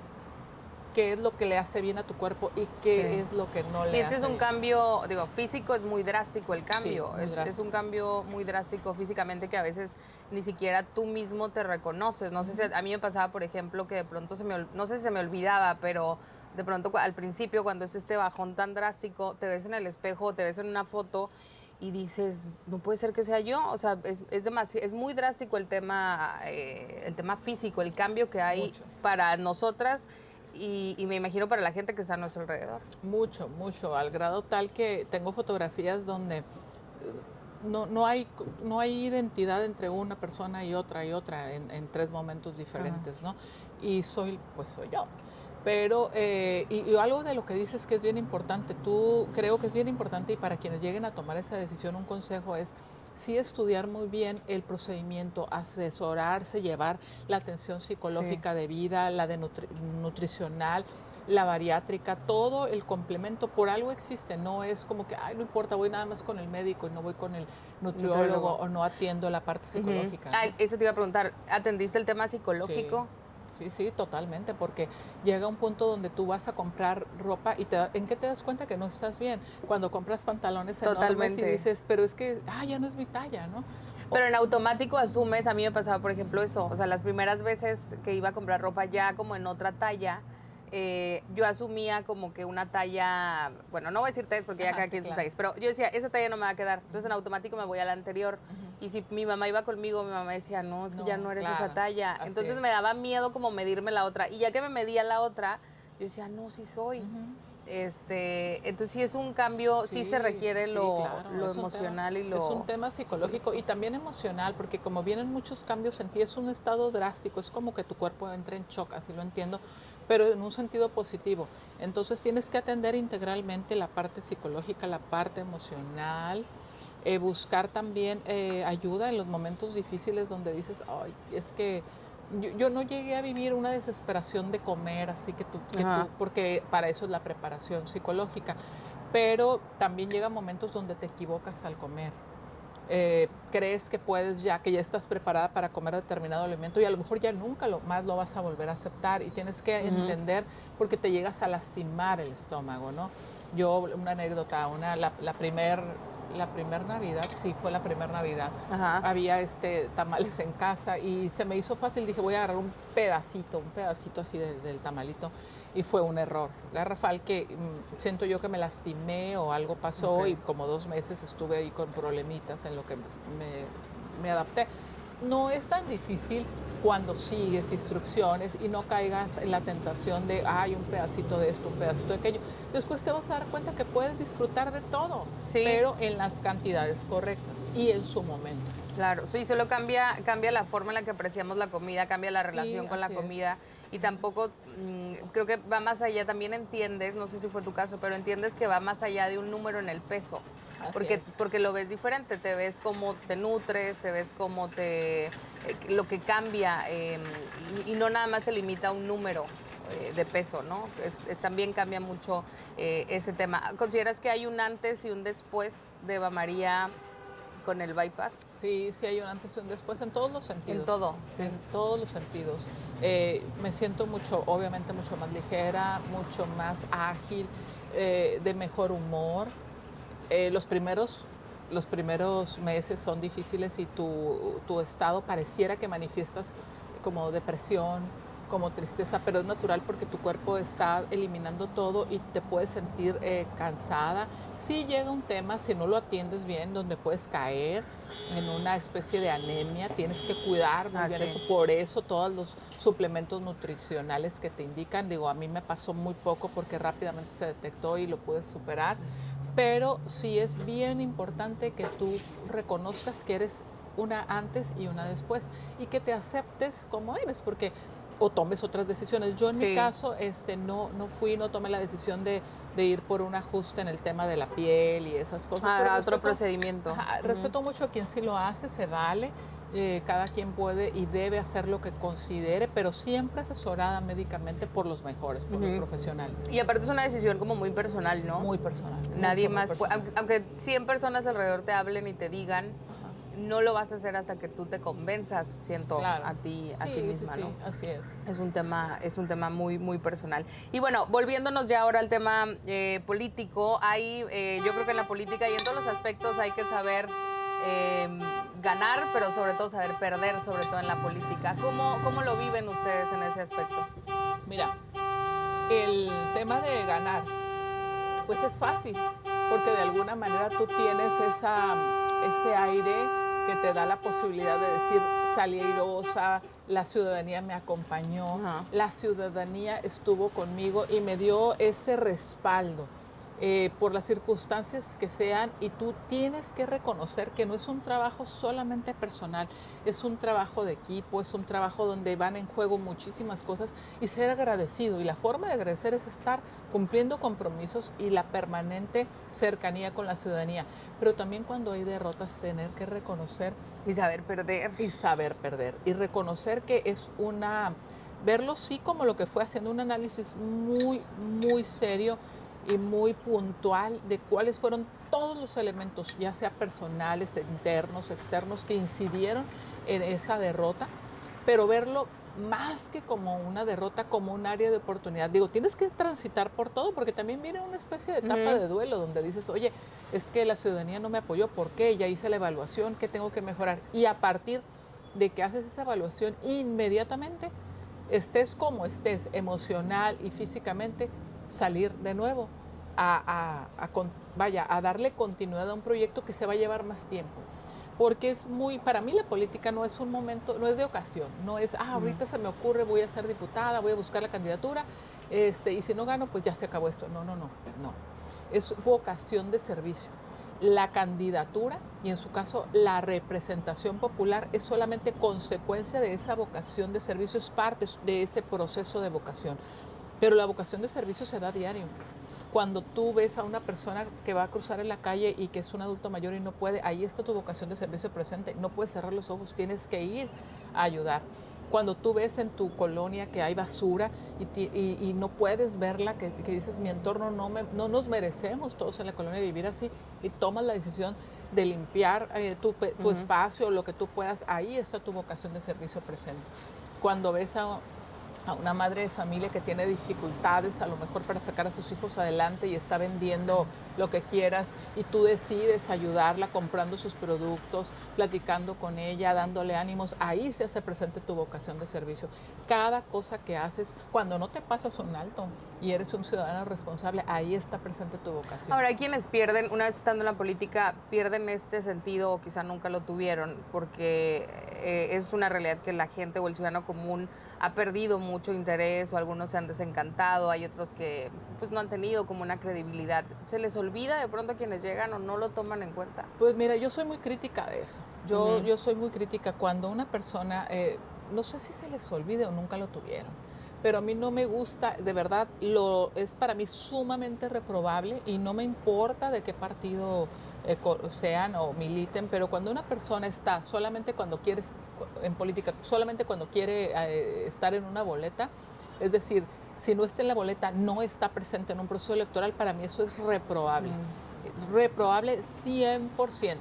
Speaker 2: qué es lo que le hace bien a tu cuerpo y qué
Speaker 1: Sí.
Speaker 2: es lo que no
Speaker 1: Y
Speaker 2: le
Speaker 1: es que es
Speaker 2: hace
Speaker 1: un
Speaker 2: bien.
Speaker 1: cambio, digo, físico, es muy drástico el
Speaker 2: Sí,
Speaker 1: cambio.
Speaker 2: muy
Speaker 1: Es un
Speaker 2: drástico.
Speaker 1: cambio muy drástico físicamente que a veces ni siquiera tú mismo te reconoces. No sé si
Speaker 2: Ujú.
Speaker 1: a mí me pasaba, por ejemplo, que de pronto no sé si se me olvidaba, pero de pronto al principio, cuando es este bajón tan drástico, te ves en el espejo, te ves en una foto y dices, no puede ser que sea yo. O sea, es muy drástico el tema físico, el cambio que hay
Speaker 2: Mucho,
Speaker 1: para nosotras y me imagino para la gente que está a nuestro alrededor.
Speaker 2: mucho, al grado tal que tengo fotografías donde no hay identidad entre una persona y otra en tres momentos
Speaker 1: Ajá.
Speaker 2: diferentes, ¿no? Y pues soy yo. Pero, y algo de lo que dices que es bien importante, tú creo que es bien importante y para quienes lleguen a tomar esa decisión, un consejo es sí estudiar muy bien el procedimiento, asesorarse, llevar la atención
Speaker 1: Sí.
Speaker 2: psicológica de vida, la de nutricional, la bariátrica, todo el complemento por algo existe, no es como que, ay, no importa, voy nada más con el médico y no voy con el nutriólogo
Speaker 1: Nutriólogo.
Speaker 2: o no atiendo la parte
Speaker 1: Ujú.
Speaker 2: psicológica,
Speaker 1: Ah,
Speaker 2: ¿no?
Speaker 1: eso te iba a preguntar, ¿atendiste el tema
Speaker 2: Sí,
Speaker 1: psicológico?
Speaker 2: sí, totalmente, porque llega un punto donde tú vas a comprar ropa y ¿en qué te das cuenta que no estás bien? Cuando compras pantalones enormes y
Speaker 1: Totalmente.
Speaker 2: dices, pero es que, ya no es mi talla, ¿no? O-
Speaker 1: Pero en automático asumes, a mí me pasaba, por ejemplo, eso, o sea, las primeras veces que iba a comprar ropa ya como en otra talla, yo asumía como que una talla, bueno, no voy a decir tallas porque ya
Speaker 2: ajá,
Speaker 1: cada
Speaker 2: sí,
Speaker 1: quien sus
Speaker 2: claro.
Speaker 1: tallas, pero yo decía, esa talla no me va a quedar, entonces en
Speaker 2: Ujú,
Speaker 1: automático me voy a la anterior.
Speaker 2: ujú.
Speaker 1: Y si mi mamá iba conmigo, mi mamá decía, no, es que ya no
Speaker 2: No,
Speaker 1: eres esa
Speaker 2: claro,
Speaker 1: talla.
Speaker 2: así
Speaker 1: Entonces me
Speaker 2: es.
Speaker 1: daba miedo como medirme la otra. Y ya que me medía la otra, yo decía, no, sí soy.
Speaker 2: Ujú.
Speaker 1: Entonces sí es un cambio, sí se
Speaker 2: Sí,
Speaker 1: requiere
Speaker 2: sí, claro,
Speaker 1: lo emocional y
Speaker 2: es un
Speaker 1: lo
Speaker 2: tema psicológico y
Speaker 1: psicológico.
Speaker 2: también emocional, porque como vienen muchos cambios en ti, es un estado drástico, es como que tu cuerpo entra en shock, así lo entiendo, pero en un sentido positivo. Entonces tienes que atender integralmente la parte psicológica, la parte emocional, buscar también ayuda en los momentos difíciles donde dices, ay, es que yo no llegué a vivir una desesperación de comer, así
Speaker 1: Ajá.
Speaker 2: porque para eso es la preparación psicológica, pero también llega momentos donde te equivocas al comer. Crees que que ya estás preparada para comer determinado alimento y a lo mejor ya nunca más lo vas a volver a aceptar y tienes que
Speaker 1: Ujú.
Speaker 2: entender porque te llegas a lastimar el estómago, ¿no? Yo, una anécdota, la primer Navidad, sí, fue la primera Navidad,
Speaker 1: Ajá.
Speaker 2: había tamales en casa y se me hizo fácil, dije voy a agarrar un pedacito así del tamalito y fue un error garrafal que siento yo que me lastimé o algo pasó y como 2 meses estuve ahí con problemitas en lo que me adapté. No es tan difícil cuando sigues instrucciones y no caigas en la tentación de, ay, un pedacito de esto, un pedacito de aquello. Después te vas a dar cuenta que puedes disfrutar de todo,
Speaker 1: Sí.
Speaker 2: pero en las cantidades correctas y en su momento.
Speaker 1: Claro, sí, solo cambia la forma en la que apreciamos la comida, cambia la relación
Speaker 2: Sí,
Speaker 1: con la
Speaker 2: así es.
Speaker 1: comida y tampoco creo que va más allá, también entiendes, no sé si fue tu caso, pero entiendes que va más allá de un número en el peso,
Speaker 2: Así es.
Speaker 1: porque lo ves diferente, te ves cómo te nutres, te ves cómo lo que cambia y no nada más se limita a un número de peso, ¿no? También cambia mucho ese tema. ¿Consideras que hay un antes y un después de Eva María con el bypass?
Speaker 2: Sí, sí hay un antes y un después en todos los sentidos.
Speaker 1: En todo, sí.
Speaker 2: En todos los sentidos. Me siento obviamente mucho más ligera, mucho más ágil, de mejor humor. Los primeros meses son difíciles y tu estado pareciera que manifiestas como depresión, como tristeza, pero es natural porque tu cuerpo está eliminando todo y te puedes sentir cansada. Sí llega un tema, si no lo atiendes bien, donde puedes caer en una especie de anemia, tienes que cuidar muy bien
Speaker 1: sí.
Speaker 2: eso, por eso todos los suplementos nutricionales que te indican, digo, a mí me pasó muy poco porque rápidamente se detectó y lo pude superar, pero sí es bien importante que tú reconozcas que eres una antes y una después y que te aceptes como eres, porque o tomes otras decisiones. Yo en mi caso no tomé la decisión de ir por un ajuste en el tema de la piel y esas cosas.
Speaker 1: Otro procedimiento.
Speaker 2: Respeto mucho a quien sí lo hace, se vale. Cada quien puede y debe hacer lo que considere, pero siempre asesorada médicamente por los mejores, por los profesionales.
Speaker 1: Y aparte es una decisión como muy personal, ¿no?
Speaker 2: Muy personal.
Speaker 1: Nadie más puede, aunque 100 personas alrededor te hablen y te digan, no lo vas a hacer hasta que tú te convenzas, siento,
Speaker 2: claro.
Speaker 1: a ti misma,
Speaker 2: sí,
Speaker 1: ¿no?
Speaker 2: Así es.
Speaker 1: Es un tema muy, muy personal. Y bueno, volviéndonos ya ahora al tema político, yo creo que en la política y en todos los aspectos hay que saber ganar, pero sobre todo saber perder, sobre todo en la política. ¿Cómo lo viven ustedes en ese aspecto?
Speaker 2: Mira, el tema de ganar, pues es fácil, porque de alguna manera tú tienes ese aire que te da la posibilidad de decir, salí airosa, la ciudadanía me acompañó, la ciudadanía estuvo conmigo y me dio ese respaldo. Por las circunstancias que sean, y tú tienes que reconocer que no es un trabajo solamente personal, es un trabajo de equipo, es un trabajo donde van en juego muchísimas cosas y ser agradecido. Y la forma de agradecer es estar cumpliendo compromisos y la permanente cercanía con la ciudadanía. Pero también cuando hay derrotas, tener que reconocer.
Speaker 1: Y saber perder.
Speaker 2: Y saber perder. Y reconocer que es verlo sí como lo que fue, haciendo un análisis muy, muy serio y muy puntual de cuáles fueron todos los elementos, ya sea personales, internos, externos, que incidieron en esa derrota, pero verlo más que como una derrota, como un área de oportunidad. Digo, tienes que transitar por todo, porque también viene una especie de etapa de duelo donde dices, oye, es que la ciudadanía no me apoyó, ¿por qué? Ya hice la evaluación, ¿qué tengo que mejorar? Y a partir de que haces esa evaluación, inmediatamente, estés como estés, emocional y físicamente, salir de nuevo a darle continuidad a un proyecto que se va a llevar más tiempo. Porque para mí la política no es un momento, no es de ocasión, no es, ahorita se me ocurre, voy a ser diputada, voy a buscar la candidatura, y si no gano, pues ya se acabó esto. No. Es vocación de servicio. La candidatura, y en su caso la representación popular, es solamente consecuencia de esa vocación de servicio, es parte de ese proceso de vocación. Pero la vocación de servicio se da a diario. Cuando tú ves a una persona que va a cruzar en la calle y que es un adulto mayor y no puede, ahí está tu vocación de servicio presente. No puedes cerrar los ojos, tienes que ir a ayudar. Cuando tú ves en tu colonia que hay basura y no puedes verla, que dices, mi entorno no nos merecemos todos en la colonia vivir así, y tomas la decisión de limpiar tu espacio, lo que tú puedas, ahí está tu vocación de servicio presente. Cuando ves a a una madre de familia que tiene dificultades a lo mejor para sacar a sus hijos adelante y está vendiendo lo que quieras y tú decides ayudarla comprando sus productos, platicando con ella, dándole ánimos, ahí se hace presente tu vocación de servicio. Cada cosa que haces, cuando no te pasas un alto y eres un ciudadano responsable, ahí está presente tu vocación.
Speaker 1: Ahora, hay quienes pierden, una vez estando en la política, pierden este sentido o quizá nunca lo tuvieron, porque es una realidad que la gente o el ciudadano común ha perdido mucho interés o algunos se han desencantado, hay otros que pues no han tenido como una credibilidad. ¿Se les olvida de pronto a quienes llegan o no lo toman en cuenta?
Speaker 2: Pues mira, yo soy muy crítica de eso.
Speaker 1: Ujú.
Speaker 2: Yo soy muy crítica cuando una persona, no sé si se les olvide o nunca lo tuvieron, pero a mí no me gusta, de verdad, es para mí sumamente reprobable y no me importa de qué partido sean o militen, pero cuando una persona está solamente cuando quieres, en política, solamente cuando quiere estar en una boleta, es decir, si no está en la boleta, no está presente en un proceso electoral, para mí eso es reprobable. Reprobable 100%.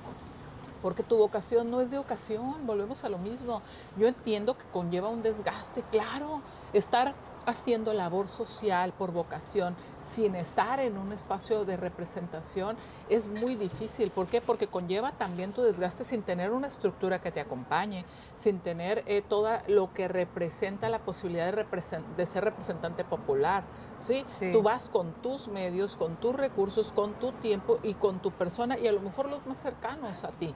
Speaker 2: Porque tu vocación no es de ocasión, volvemos a lo mismo. Yo entiendo que conlleva un desgaste, claro, estar haciendo labor social por vocación sin estar en un espacio de representación es muy difícil. ¿Por qué? Porque conlleva también tu desgaste sin tener una estructura que te acompañe, sin tener todo lo que representa la posibilidad de ser representante popular. ¿Sí? Tú
Speaker 1: Sí.
Speaker 2: vas con tus medios, con tus recursos, con tu tiempo y con tu persona y a lo mejor los más cercanos a ti.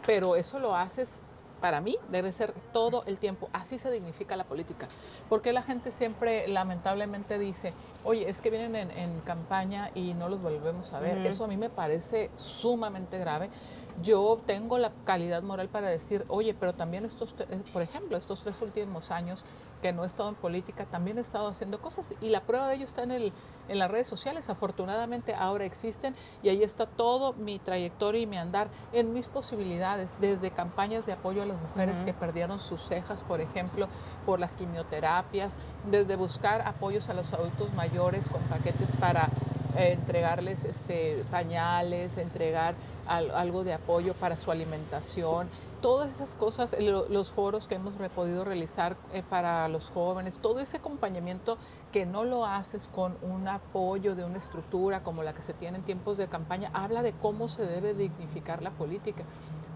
Speaker 2: Pero eso lo haces, para mí, debe ser todo el tiempo. Así se dignifica la política. Porque la gente siempre, lamentablemente, dice, oye, es que vienen en campaña y no los volvemos a ver.
Speaker 1: Ujú.
Speaker 2: Eso a mí me parece sumamente grave. Yo tengo la calidad moral para decir, oye, pero también por ejemplo, estos 3 últimos años que no he estado en política, también he estado haciendo cosas y la prueba de ello está en las redes sociales. Afortunadamente ahora existen y ahí está todo mi trayectoria y mi andar en mis posibilidades, desde campañas de apoyo a las mujeres que
Speaker 1: Ujú.
Speaker 2: perdieron sus cejas, por ejemplo, por las quimioterapias, desde buscar apoyos a los adultos mayores con paquetes para entregarles pañales, entregar algo de apoyo para su alimentación, todas esas cosas, los foros que hemos podido realizar para los jóvenes, todo ese acompañamiento que no lo haces con un apoyo de una estructura como la que se tiene en tiempos de campaña, habla de cómo se debe dignificar la política.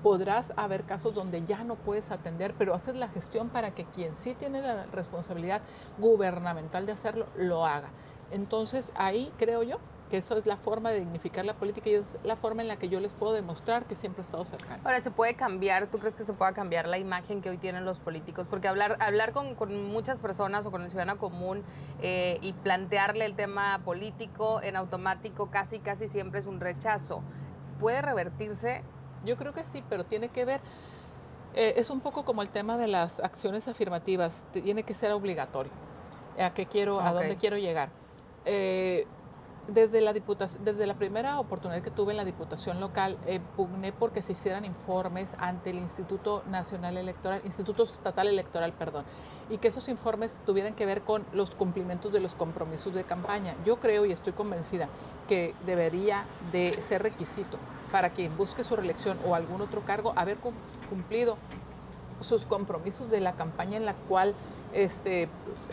Speaker 2: Podrás haber casos donde ya no puedes atender, pero haces la gestión para que quien sí tiene la responsabilidad gubernamental de hacerlo, lo haga. Entonces ahí creo yo que eso es la forma de dignificar la política y es la forma en la que yo les puedo demostrar que siempre he estado cercano.
Speaker 1: Ahora, ¿se puede cambiar? ¿Tú crees que se pueda cambiar la imagen que hoy tienen los políticos? Porque hablar con muchas personas o con el ciudadano común y plantearle el tema político en automático casi siempre es un rechazo. ¿Puede revertirse?
Speaker 2: Yo creo que sí, pero tiene que ver, es un poco como el tema de las acciones afirmativas, tiene que ser obligatorio. ¿A
Speaker 1: Ok.
Speaker 2: dónde quiero llegar? Eh, desde la primera oportunidad que tuve en la Diputación local, pugné porque se hicieran informes ante el Instituto Estatal Electoral, perdón, y que esos informes tuvieran que ver con los cumplimientos de los compromisos de campaña. Yo creo y estoy convencida que debería de ser requisito para quien busque su reelección o algún otro cargo haber cumplido sus compromisos de la campaña en la cual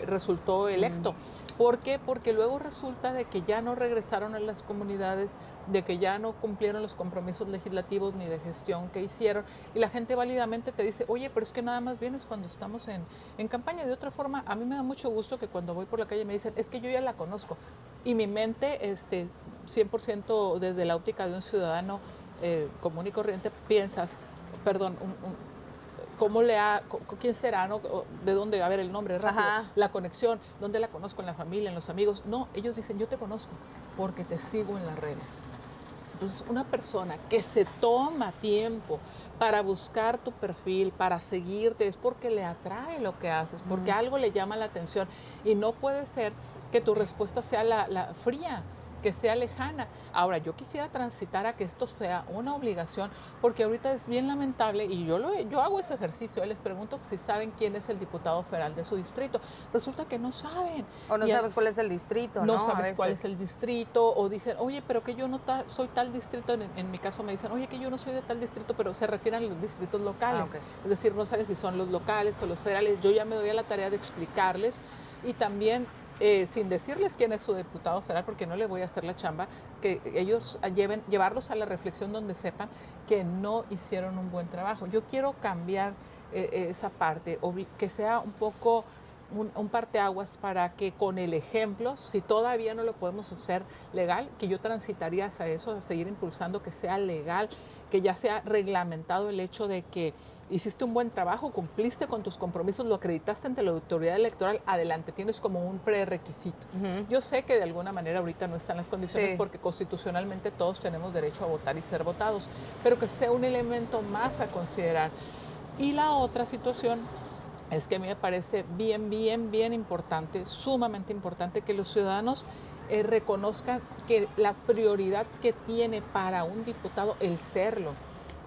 Speaker 2: resultó
Speaker 1: Mm.
Speaker 2: electo. ¿Por qué? Porque luego resulta de que ya no regresaron a las comunidades, de que ya no cumplieron los compromisos legislativos ni de gestión que hicieron, y la gente válidamente te dice, oye, pero es que nada más vienes cuando estamos en campaña. De otra forma, a mí me da mucho gusto que cuando voy por la calle me dicen, es que yo ya la conozco. Y mi mente, 100% desde la óptica de un ciudadano común y corriente, piensas, perdón, quién será, ¿no? ¿De dónde? A ver, el nombre rápido,
Speaker 1: Ajá.
Speaker 2: la conexión, ¿dónde la conozco? En la familia, en los amigos. No, ellos dicen, yo te conozco porque te sigo en las redes. Entonces, una persona que se toma tiempo para buscar tu perfil, para seguirte, es porque le atrae lo que haces, porque
Speaker 1: Mm.
Speaker 2: algo le llama la atención. Y no puede ser que tu respuesta sea la fría, que sea lejana. Ahora, yo quisiera transitar a que esto sea una obligación, porque ahorita es bien lamentable, y yo hago ese ejercicio, les pregunto si saben quién es el diputado federal de su distrito. Resulta que no saben.
Speaker 1: O no
Speaker 2: Y
Speaker 1: sabes cuál es el distrito,
Speaker 2: no
Speaker 1: ¿no? A
Speaker 2: sabes cuál es
Speaker 1: veces.
Speaker 2: el distrito, o dicen, oye, pero que yo no soy tal distrito, en mi caso me dicen, oye, que yo no soy de tal distrito, pero se refieren a los distritos
Speaker 1: Ah,
Speaker 2: locales,
Speaker 1: ok.
Speaker 2: es decir, no saben si son los locales o los federales. Yo ya me doy a la tarea de explicarles y también sin decirles quién es su diputado federal, porque no le voy a hacer la chamba, que ellos llevarlos a la reflexión donde sepan que no hicieron un buen trabajo. Yo quiero cambiar esa parte, que sea un poco un parteaguas para que con el ejemplo, si todavía no lo podemos hacer legal, que yo transitaría hacia eso, a seguir impulsando que sea legal, que ya sea reglamentado el hecho de que hiciste un buen trabajo, cumpliste con tus compromisos, lo acreditaste ante la autoridad electoral, adelante, tienes como un prerequisito. Yo sé que de alguna manera ahorita no están las condiciones porque constitucionalmente todos tenemos derecho a votar y ser votados, pero que sea un elemento más a considerar. Y la otra situación es que a mí me parece bien importante, sumamente importante que los ciudadanos reconozcan que la prioridad que tiene para un diputado el serlo.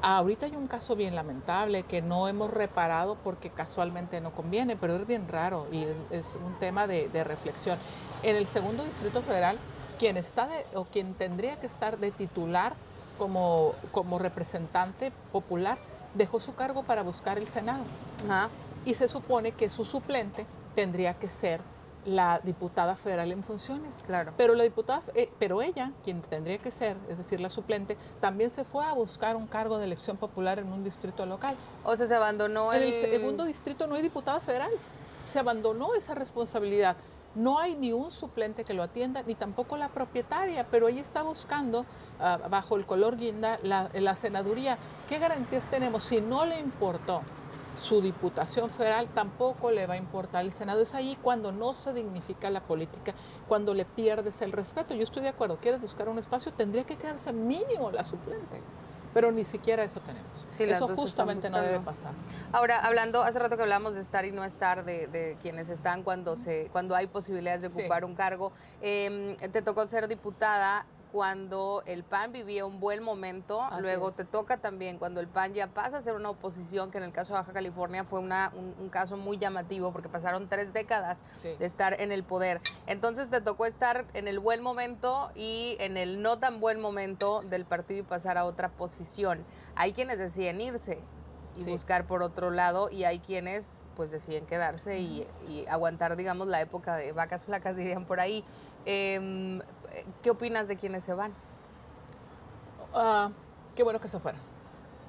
Speaker 2: Ahorita hay un caso bien lamentable que no hemos reparado porque casualmente no conviene, pero es bien raro y es un tema de reflexión. En el segundo Distrito Federal, quien está o quien tendría que estar de titular como representante popular, dejó su cargo para buscar el Senado.
Speaker 1: Ajá.
Speaker 2: Y se supone que su suplente tendría que ser la diputada federal en funciones.
Speaker 1: Claro.
Speaker 2: Pero pero ella, quien tendría que ser, es decir, la suplente, también se fue a buscar un cargo de elección popular en un distrito local.
Speaker 1: O sea, se abandonó
Speaker 2: En el segundo distrito no hay diputada federal. Se abandonó esa responsabilidad. No hay ni un suplente que lo atienda, ni tampoco la propietaria, pero ella está buscando, bajo el color guinda, la senaduría. ¿Qué garantías tenemos? Si no le importó su diputación federal, tampoco le va a importar el Senado. Es ahí cuando no se dignifica la política, cuando le pierdes el respeto. Yo estoy de acuerdo, quieres buscar un espacio, tendría que quedarse mínimo la suplente. Pero ni siquiera eso tenemos.
Speaker 1: Sí,
Speaker 2: eso justamente no debe pasar.
Speaker 1: Ahora, hablando, hace rato que hablamos de estar y no estar, de quienes están cuando hay posibilidades de ocupar un cargo, te tocó ser diputada cuando el PAN vivía un buen momento, luego te toca también cuando el PAN ya pasa a ser una oposición, que en el caso de Baja California fue un caso muy llamativo porque pasaron 3 décadas de estar en el poder. Entonces te tocó estar en el buen momento y en el no tan buen momento del partido y pasar a otra posición. Hay quienes deciden irse y buscar por otro lado, y hay quienes pues deciden quedarse y aguantar, digamos, la época de vacas flacas, dirían por ahí. ¿Qué opinas de quienes se van?
Speaker 2: Qué bueno que se fueron.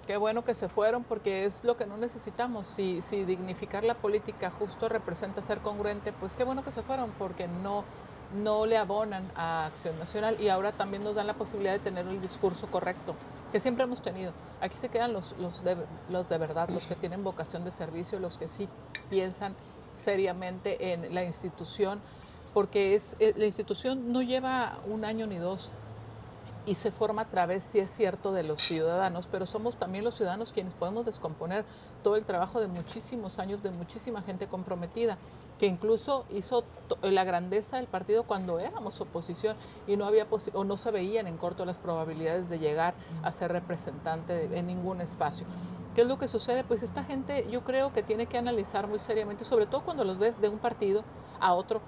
Speaker 2: Qué bueno que se fueron porque es lo que no necesitamos. Si dignificar la política justo representa ser congruente, pues qué bueno que se fueron porque no le abonan a Acción Nacional y ahora también nos dan la posibilidad de tener el discurso correcto que siempre hemos tenido. Aquí se quedan los de verdad, los que tienen vocación de servicio, los que sí piensan seriamente en la institución, porque la institución no lleva 1 año ni 2 y se forma a través, sí es cierto, de los ciudadanos, pero somos también los ciudadanos quienes podemos descomponer todo el trabajo de muchísimos años, de muchísima gente comprometida, que incluso hizo la grandeza del partido cuando éramos oposición y no había o no se veían en corto las probabilidades de llegar a ser representante en ningún espacio. ¿Qué es lo que sucede? Pues esta gente yo creo que tiene que analizar muy seriamente, sobre todo cuando los ves de un partido a otro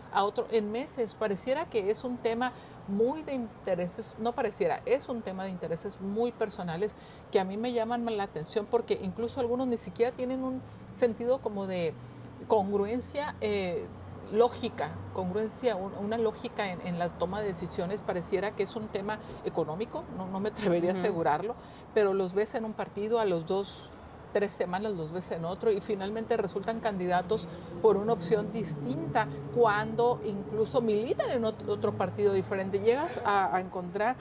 Speaker 2: en meses. Pareciera que es un tema muy de intereses, no pareciera, es un tema de intereses muy personales que a mí me llaman la atención porque incluso algunos ni siquiera tienen un sentido como de congruencia lógica, una lógica en la toma de decisiones. Pareciera que es un tema económico, no me atrevería a asegurarlo, pero los ves en un partido, a los 2-3 semanas los ves en otro y finalmente resultan candidatos por una opción distinta cuando incluso militan en otro partido diferente. Llegas a encontrar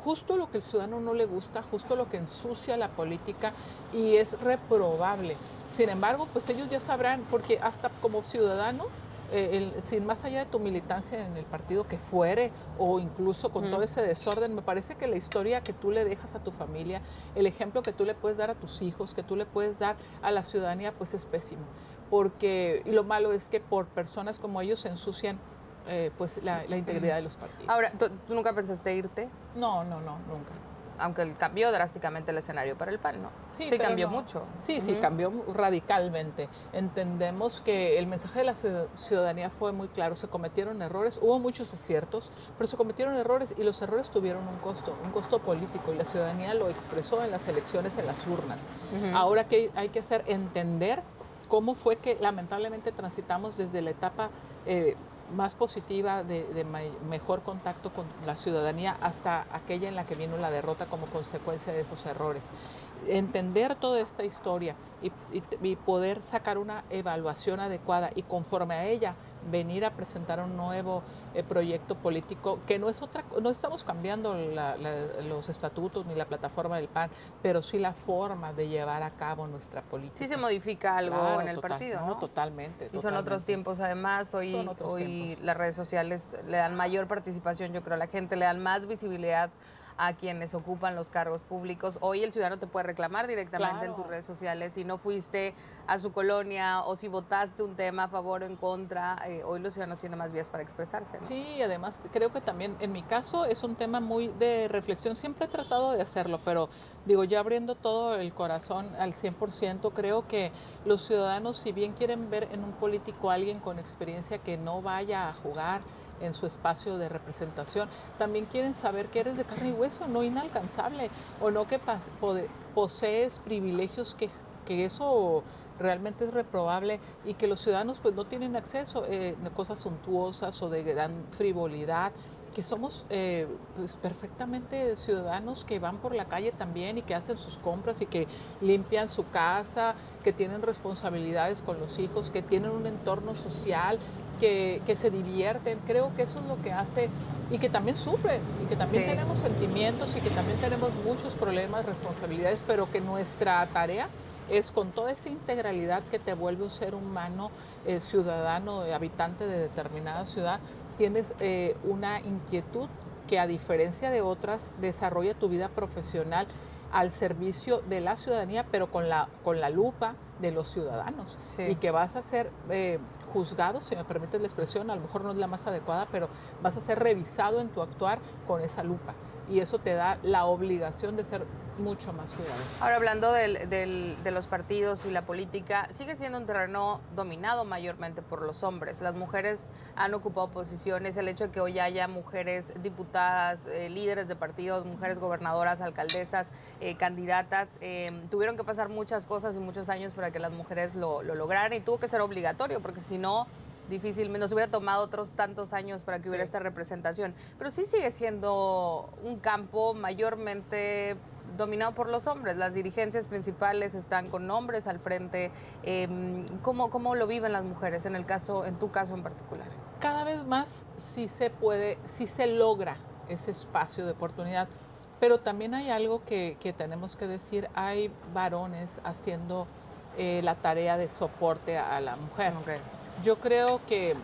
Speaker 2: justo lo que el ciudadano no le gusta, justo lo que ensucia la política y es reprobable. Sin embargo, pues ellos ya sabrán, porque hasta como ciudadano, sin más allá de tu militancia en el partido que fuere o incluso con todo ese desorden, me parece que la historia que tú le dejas a tu familia, el ejemplo que tú le puedes dar a tus hijos, que tú le puedes dar a la ciudadanía, pues es pésimo. Y lo malo es que por personas como ellos se ensucian pues la integridad de los partidos.
Speaker 1: Ahora, ¿tú nunca pensaste irte?
Speaker 2: No, nunca.
Speaker 1: Aunque cambió drásticamente el escenario para el PAN, ¿no?
Speaker 2: Sí,
Speaker 1: cambió mucho.
Speaker 2: Sí, cambió radicalmente. Entendemos que el mensaje de la ciudadanía fue muy claro. Se cometieron errores, hubo muchos aciertos, pero se cometieron errores y los errores tuvieron un costo político y la ciudadanía lo expresó en las elecciones, en las urnas. Ahora, ¿qué hay que hacer? Entender cómo fue que lamentablemente transitamos desde la etapa más positiva de mejor contacto con la ciudadanía hasta aquella en la que vino la derrota como consecuencia de esos errores. Entender toda esta historia y poder sacar una evaluación adecuada y conforme a ella venir a presentar un nuevo proyecto político que no es otra, no estamos cambiando los estatutos ni la plataforma del PAN, pero sí la forma de llevar a cabo nuestra política.
Speaker 1: Sí se modifica algo
Speaker 2: Claro,
Speaker 1: en el partido, ¿no?
Speaker 2: Totalmente.
Speaker 1: Y son otros tiempos, además,
Speaker 2: Son
Speaker 1: hoy,
Speaker 2: otros
Speaker 1: hoy
Speaker 2: tiempos.
Speaker 1: las redes sociales le dan mayor participación, yo creo, a la gente, le dan más visibilidad a quienes ocupan los cargos públicos. Hoy el ciudadano te puede reclamar directamente en tus
Speaker 2: Claro.
Speaker 1: redes sociales si no fuiste a su colonia o si votaste un tema a favor o en contra. Hoy los ciudadanos tienen más vías para expresarse, ¿no?
Speaker 2: Sí, además creo que también en mi caso es un tema muy de reflexión. Siempre he tratado de hacerlo, pero digo, ya abriendo todo el corazón al 100%, creo que los ciudadanos, si bien quieren ver en un político a alguien con experiencia que no vaya a jugar en su espacio de representación, también quieren saber que eres de carne y hueso, no inalcanzable, o no que posees privilegios que eso realmente es reprobable y que los ciudadanos pues no tienen acceso a cosas suntuosas o de gran frivolidad, que somos pues perfectamente ciudadanos que van por la calle también y que hacen sus compras y que limpian su casa, que tienen responsabilidades con los hijos, que tienen un entorno social, que se divierten. Creo que eso es lo que hace y que también sufren y que también
Speaker 1: Sí.
Speaker 2: tenemos sentimientos y que también tenemos muchos problemas, responsabilidades, pero que nuestra tarea es con toda esa integralidad que te vuelve un ser humano, ciudadano, habitante de determinada ciudad, tienes una inquietud que a diferencia de otras desarrolla tu vida profesional al servicio de la ciudadanía, pero con la lupa de los ciudadanos y
Speaker 1: Sí.
Speaker 2: que vas a ser juzgado, si me permites la expresión, a lo mejor no es la más adecuada, pero vas a ser revisado en tu actuar con esa lupa y eso te da la obligación de ser mucho más cuidadoso.
Speaker 1: Ahora, hablando de los partidos y la política, sigue siendo un terreno dominado mayormente por los hombres. Las mujeres han ocupado posiciones. El hecho de que hoy haya mujeres diputadas, líderes de partidos, mujeres gobernadoras, alcaldesas, candidatas, tuvieron que pasar muchas cosas y muchos años para que las mujeres lo lograran y tuvo que ser obligatorio, porque si no, difícilmente nos hubiera tomado otros tantos años para que hubiera
Speaker 2: Sí.
Speaker 1: esta representación. Pero sí sigue siendo un campo mayormente dominado por los hombres. Las dirigencias principales están con hombres al frente. ¿Cómo lo viven las mujeres en tu caso en particular?
Speaker 2: Cada vez más sí se puede, sí se logra ese espacio de oportunidad, pero también hay algo que tenemos que decir, hay varones haciendo la tarea de soporte a la mujer.
Speaker 1: Okay.
Speaker 2: Yo creo que,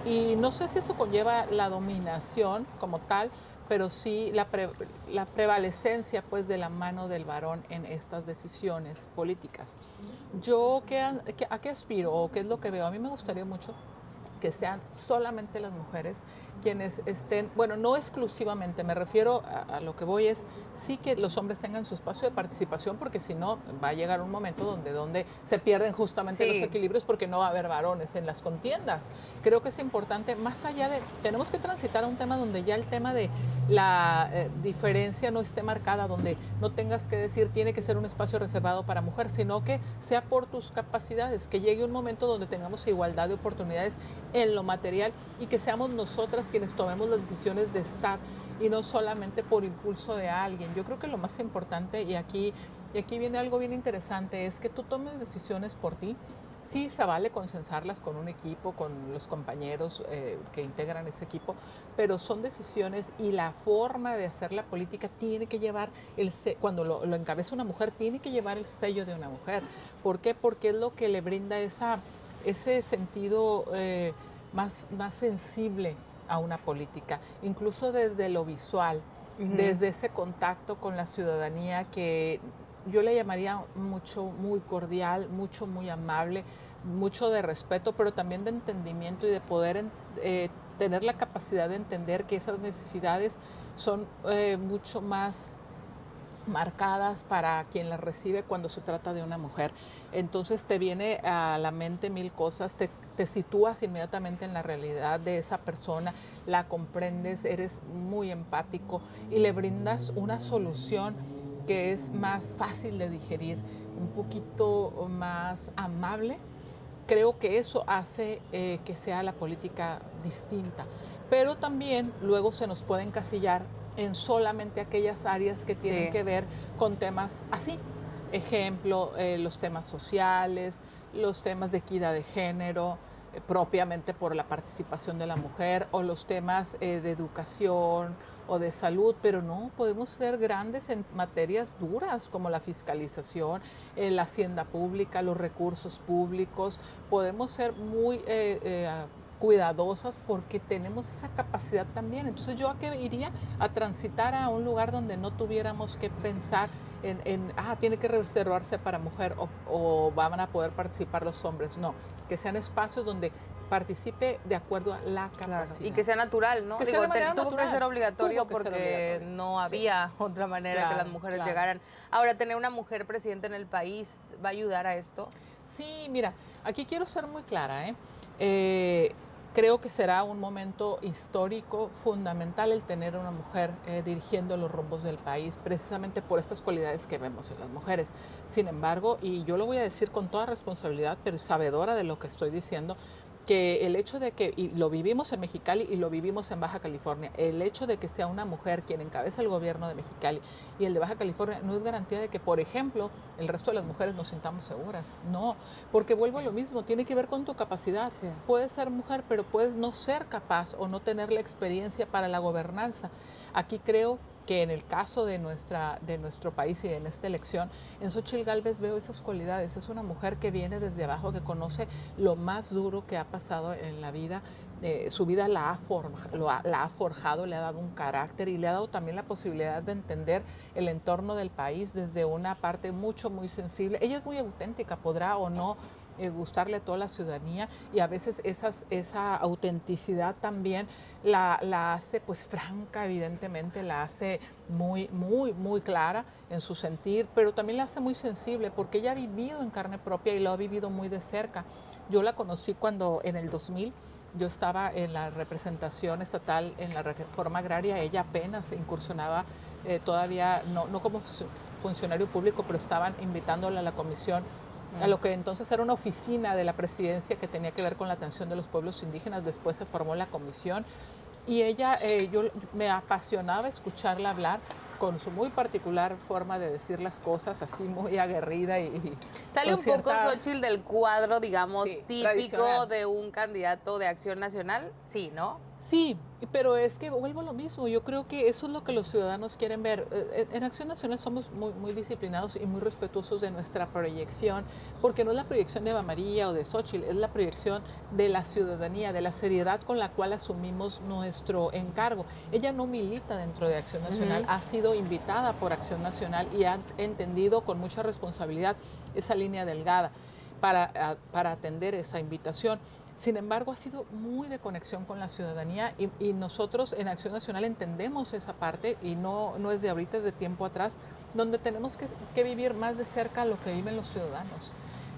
Speaker 2: y no sé si eso conlleva la dominación como tal, pero sí la prevalecencia pues de la mano del varón en estas decisiones políticas. Yo, ¿a qué aspiro o qué es lo que veo? A mí me gustaría mucho que sean solamente las mujeres quienes estén, bueno, no exclusivamente, me refiero a lo que voy es, sí que los hombres tengan su espacio de participación, porque si no, va a llegar un momento donde se pierden justamente los
Speaker 1: Sí.
Speaker 2: equilibrios porque no va a haber varones en las contiendas. Creo que es importante, más allá de, tenemos que transitar a un tema donde ya el tema de la diferencia no esté marcada, donde no tengas que decir tiene que ser un espacio reservado para mujer, sino que sea por tus capacidades, que llegue un momento donde tengamos igualdad de oportunidades en lo material y que seamos nosotras quienes tomemos las decisiones de estar y no solamente por impulso de alguien. Yo creo que lo más importante, y aquí viene algo bien interesante, es que tú tomes decisiones por ti. Sí, se vale consensarlas con un equipo, con los compañeros que integran ese equipo, pero son decisiones y la forma de hacer la política tiene que llevar, cuando lo encabeza una mujer, tiene que llevar el sello de una mujer. ¿Por qué? Porque es lo que le brinda ese sentido más sensible a una política, incluso desde lo visual,
Speaker 1: Ujú.
Speaker 2: desde ese contacto con la ciudadanía que yo le llamaría mucho, muy cordial, mucho, muy amable, mucho de respeto, pero también de entendimiento y de poder tener la capacidad de entender que esas necesidades son mucho más marcadas para quien las recibe cuando se trata de una mujer. Entonces te viene a la mente mil cosas, te sitúas inmediatamente en la realidad de esa persona, la comprendes, eres muy empático y le brindas una solución que es más fácil de digerir, un poquito más amable. Creo que eso hace que sea la política distinta. Pero también luego se nos puede encasillar en solamente aquellas áreas que tienen
Speaker 1: Sí.
Speaker 2: que ver con temas así. Ejemplo, los temas sociales, los temas de equidad de género, propiamente por la participación de la mujer, o los temas de educación o de salud, pero no, podemos ser grandes en materias duras como la fiscalización, la hacienda pública, los recursos públicos, podemos ser muy cuidadosas porque tenemos esa capacidad también. Entonces, ¿yo a qué iría? A transitar a un lugar donde no tuviéramos que pensar tiene que reservarse para mujer o van a poder participar los hombres. No, que sean espacios donde participe de acuerdo a la
Speaker 1: Claro,
Speaker 2: capacidad.
Speaker 1: y que sea natural, ¿no?
Speaker 2: Que sea
Speaker 1: Digo,
Speaker 2: de manera
Speaker 1: tuvo que
Speaker 2: natural.
Speaker 1: ser obligatorio
Speaker 2: Tuvo que ser
Speaker 1: porque
Speaker 2: obligatorio.
Speaker 1: no
Speaker 2: Sí,
Speaker 1: había otra manera que las
Speaker 2: claro,
Speaker 1: mujeres
Speaker 2: claro.
Speaker 1: llegaran. Ahora, tener una mujer presidenta en el país va a ayudar a esto.
Speaker 2: Sí, mira, aquí quiero ser muy clara, ¿eh? Eh, Creo que será un momento histórico fundamental el tener una mujer dirigiendo los rumbos del país, precisamente por estas cualidades que vemos en las mujeres. Sin embargo, y yo lo voy a decir con toda responsabilidad, pero sabedora de lo que estoy diciendo, que el hecho de que, y lo vivimos en Mexicali y lo vivimos en Baja California, el hecho de que sea una mujer quien encabeza el gobierno de Mexicali y el de Baja California no es garantía de que, por ejemplo, el resto de las mujeres nos sintamos seguras. No, porque vuelvo a lo mismo, tiene que ver con tu capacidad.
Speaker 1: Sí.
Speaker 2: Puedes ser mujer, pero puedes no ser capaz o no tener la experiencia para la gobernanza. Aquí creo que en el caso de nuestro país y en esta elección, en Xóchitl Gálvez veo esas cualidades. Es una mujer que viene desde abajo, que conoce lo más duro que ha pasado en la vida. Su vida la ha forjado, le ha dado un carácter y le ha dado también la posibilidad de entender el entorno del país desde una parte muy sensible. Ella es muy auténtica, podrá o no gustarle a toda la ciudadanía y a veces esa autenticidad también la hace pues franca, evidentemente, la hace muy clara en su sentir, pero también la hace muy sensible porque ella ha vivido en carne propia y lo ha vivido muy de cerca. Yo la conocí cuando en el 2000 yo estaba en la representación estatal en la reforma agraria, ella apenas incursionaba todavía, no como funcionario público, pero estaban invitándole a la comisión a lo que entonces era una oficina de la presidencia que tenía que ver con la atención de los pueblos indígenas. Después se formó la comisión y ella, yo me apasionaba escucharla hablar con su muy particular forma de decir las cosas, así muy aguerrida y
Speaker 1: Sale
Speaker 2: con
Speaker 1: un poco
Speaker 2: ciertas...
Speaker 1: Xóchitl del cuadro, digamos,
Speaker 2: Sí,
Speaker 1: típico
Speaker 2: tradicional.
Speaker 1: de un candidato de Acción Nacional, sí, ¿no?
Speaker 2: Sí, pero es que vuelvo a lo mismo. Yo creo que eso es lo que los ciudadanos quieren ver. En Acción Nacional somos muy disciplinados y muy respetuosos de nuestra proyección, porque no es la proyección de Eva María o de Xóchitl, es la proyección de la ciudadanía, de la seriedad con la cual asumimos nuestro encargo. Ella no milita dentro de Acción Nacional, ha sido invitada por Acción Nacional y ha entendido con mucha responsabilidad esa línea delgada para atender esa invitación. Sin embargo, ha sido muy de conexión con la ciudadanía y nosotros en Acción Nacional entendemos esa parte y no es de ahorita, es de tiempo atrás, donde tenemos que vivir más de cerca lo que viven los ciudadanos.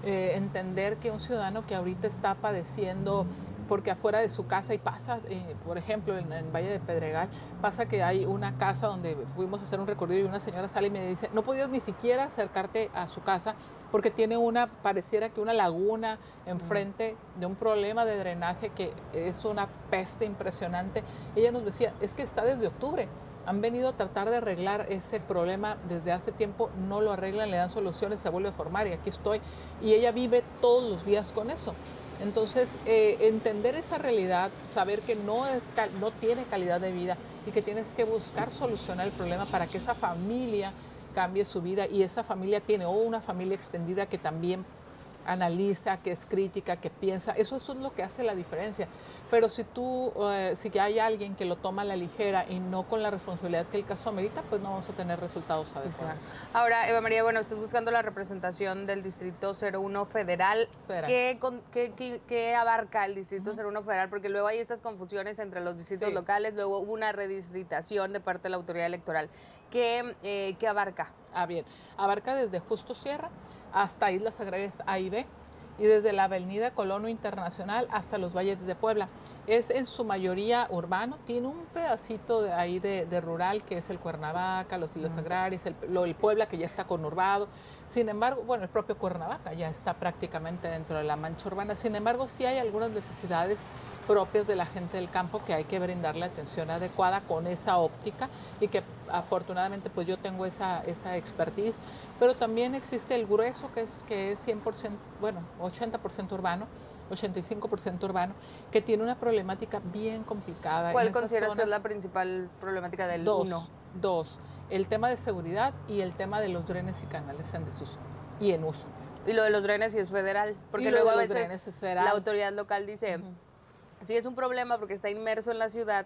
Speaker 2: Entender que un ciudadano que ahorita está padeciendo porque afuera de su casa y pasa, por ejemplo, en Valle de Pedregal, pasa que hay una casa donde fuimos a hacer un recorrido y una señora sale y me dice, no podías ni siquiera acercarte a su casa porque tiene pareciera que una laguna enfrente de un problema de drenaje que es una peste impresionante. Ella nos decía, es que está desde octubre. Han venido a tratar de arreglar ese problema desde hace tiempo, no lo arreglan, le dan soluciones, se vuelve a formar y aquí estoy. Y ella vive todos los días con eso. Entonces, entender esa realidad, saber que no tiene calidad de vida y que tienes que buscar solucionar el problema para que esa familia cambie su vida y esa familia tiene una familia extendida que también analiza, que es crítica, que piensa, eso es lo que hace la diferencia. Pero si hay alguien que lo toma a la ligera y no con la responsabilidad que el caso amerita, pues no vamos a tener resultados adecuados.
Speaker 1: Claro. Ahora, Eva María, bueno, estás buscando la representación del Distrito 01 Federal. ¿Qué abarca el Distrito 01 Federal? Porque luego hay estas confusiones entre los distritos locales, luego hubo una redistritación de parte de la autoridad electoral. ¿Qué abarca?
Speaker 2: Bien, abarca desde Justo Sierra hasta Islas Agrarias A y B, y desde la avenida Colono Internacional hasta los Valles de Puebla. Es en su mayoría urbano, tiene un pedacito de ahí de rural que es el Cuernavaca, los Islas Agrarias, el Puebla que ya está conurbado. Sin embargo, bueno, el propio Cuernavaca ya está prácticamente dentro de la mancha urbana. Sin embargo, sí hay algunas necesidades propias de la gente del campo que hay que brindarle atención adecuada con esa óptica y que afortunadamente pues yo tengo esa expertise, pero también existe el grueso que es 100%, bueno, 80% urbano, 85% urbano, que tiene una problemática bien complicada.
Speaker 1: ¿Cuál consideras que es la principal problemática del uno?
Speaker 2: Dos, el tema de seguridad y el tema de los drenes y canales en desuso y en uso.
Speaker 1: Y lo de los drenes sí es federal, porque luego a veces la autoridad local dice, sí es un problema porque está inmerso en la ciudad,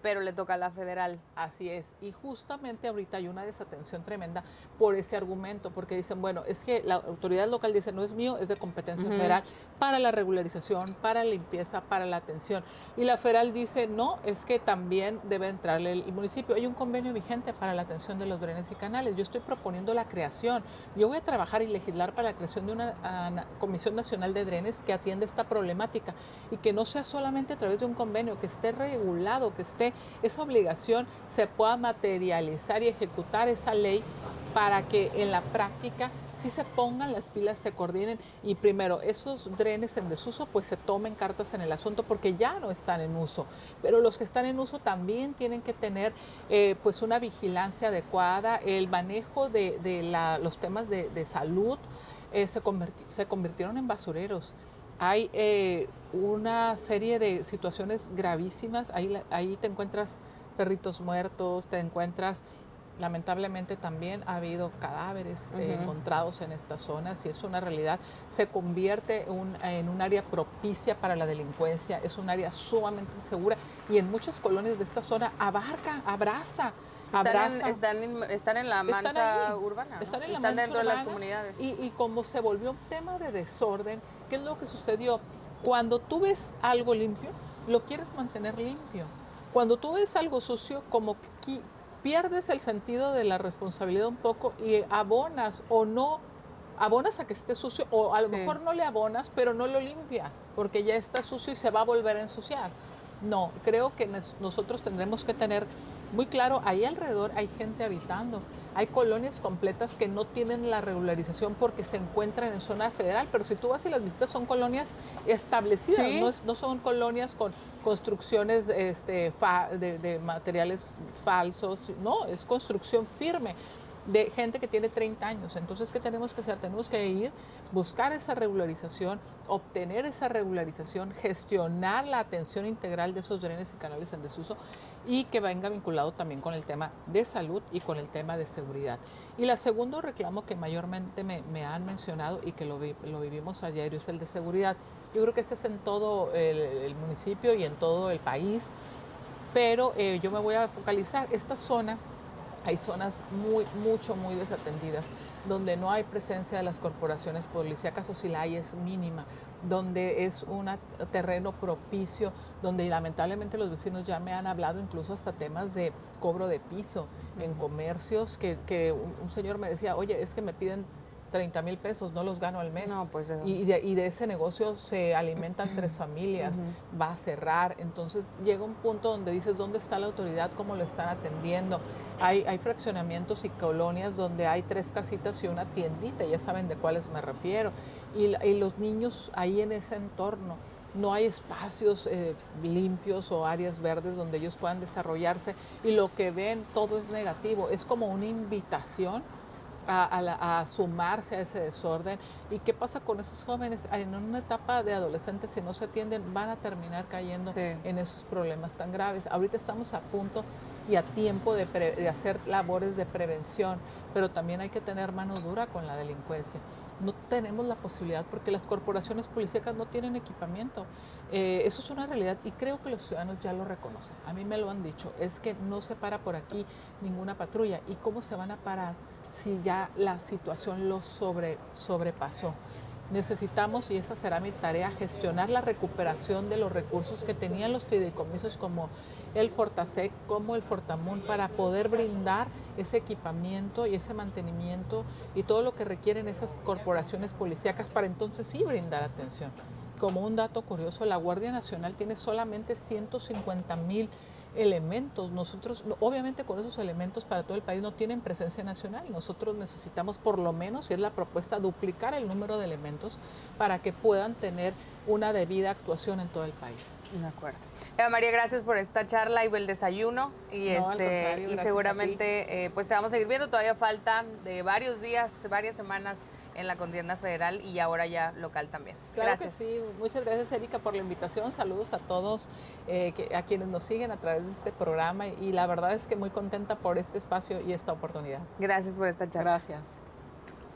Speaker 1: pero le toca a la federal.
Speaker 2: Así es, y justamente ahorita hay una desatención tremenda por ese argumento, porque dicen, bueno, es que la autoridad local dice, no es mío, es de competencia federal para la regularización, para la limpieza, para la atención. Y la federal dice, no, es que también debe entrarle el municipio. Hay un convenio vigente para la atención de los drenes y canales. Yo estoy proponiendo la creación. Yo voy a trabajar y legislar para la creación de una Comisión Nacional de Drenes que atienda esta problemática y que no sea solamente a través de un convenio, que esté regulado, que esté esa obligación, se pueda materializar y ejecutar esa ley para que en la práctica sí se pongan las pilas, se coordinen y primero esos drenes en desuso pues se tomen cartas en el asunto porque ya no están en uso, pero los que están en uso también tienen que tener pues una vigilancia adecuada, el manejo de los temas de salud se convirtieron en basureros. Hay una serie de situaciones gravísimas, ahí te encuentras perritos muertos, te encuentras, lamentablemente también ha habido cadáveres encontrados en estas zonas y es una realidad, se convierte en un área propicia para la delincuencia, es un área sumamente insegura y en muchas colonias de esta zona abraza.
Speaker 1: Están en la mancha urbana, ¿no? Están dentro de las comunidades.
Speaker 2: Y como se volvió un tema de desorden, ¿qué es lo que sucedió? Cuando tú ves algo limpio, lo quieres mantener limpio. Cuando tú ves algo sucio, como que pierdes el sentido de la responsabilidad un poco y abonas o no, abonas a que esté sucio o a lo mejor no le abonas, pero no lo limpias porque ya está sucio y se va a volver a ensuciar. No, creo que nosotros tendremos que tener muy claro, ahí alrededor hay gente habitando, hay colonias completas que no tienen la regularización porque se encuentran en zona federal, pero si tú vas y las visitas son colonias establecidas, no son colonias con construcciones de materiales falsos, no, es construcción firme de gente que tiene 30 años. Entonces, ¿qué tenemos que hacer? Tenemos que ir, buscar esa regularización, obtener esa regularización, gestionar la atención integral de esos drenes y canales en desuso y que venga vinculado también con el tema de salud y con el tema de seguridad. Y el segundo reclamo que mayormente me han mencionado y que lo vivimos a diario es el de seguridad. Yo creo que este es en todo el municipio y en todo el país, pero yo me voy a focalizar. Esta zona, hay zonas muy desatendidas, donde no hay presencia de las corporaciones policíacas o si la hay es mínima, donde es un terreno propicio, donde lamentablemente los vecinos ya me han hablado incluso hasta temas de cobro de piso en comercios, que un señor me decía, oye, es que me piden 30,000 pesos, no los gano al mes.
Speaker 1: No, pues
Speaker 2: y de ese negocio se alimentan 3 familias, va a cerrar. Entonces llega un punto donde dices, ¿dónde está la autoridad? ¿Cómo lo están atendiendo? Hay fraccionamientos y colonias donde hay 3 casitas y una tiendita, ya saben de cuáles me refiero. Y los niños ahí en ese entorno. No hay espacios limpios o áreas verdes donde ellos puedan desarrollarse y lo que ven todo es negativo. Es como una invitación a sumarse a ese desorden. ¿Y qué pasa con esos jóvenes? En una etapa de adolescentes, si no se atienden, van a terminar cayendo en esos problemas tan graves. Ahorita estamos a punto y a tiempo de hacer labores de prevención, pero también hay que tener mano dura con la delincuencia. No tenemos la posibilidad porque las corporaciones policíacas no tienen equipamiento. Eso es una realidad y creo que los ciudadanos ya lo reconocen. A mí me lo han dicho, es que no se para por aquí ninguna patrulla. ¿Y cómo se van a parar si ya la situación los sobrepasó? necesitamos, y esa será mi tarea, gestionar la recuperación de los recursos que tenían los fideicomisos como el Fortasec, como el Fortamun, para poder brindar ese equipamiento y ese mantenimiento y todo lo que requieren esas corporaciones policíacas para entonces sí brindar atención. Como un dato curioso, la Guardia Nacional tiene solamente 150,000 elementos. Nosotros, obviamente con esos elementos para todo el país no tienen presencia nacional. Nosotros necesitamos por lo menos, y es la propuesta, duplicar el número de elementos para que puedan tener una debida actuación en todo el país.
Speaker 1: De acuerdo. Eva María, gracias por esta charla y el desayuno. Y,
Speaker 2: No, al contrario,
Speaker 1: y
Speaker 2: gracias
Speaker 1: seguramente pues te vamos a seguir viendo. Todavía falta de varios días, varias semanas en la contienda federal y ahora ya local también.
Speaker 2: Claro
Speaker 1: Gracias.
Speaker 2: que sí. Muchas gracias, Erika, por la invitación. Saludos a todos, a quienes nos siguen a través de este programa y la verdad es que muy contenta por este espacio y esta oportunidad.
Speaker 1: Gracias por esta charla.
Speaker 2: Gracias.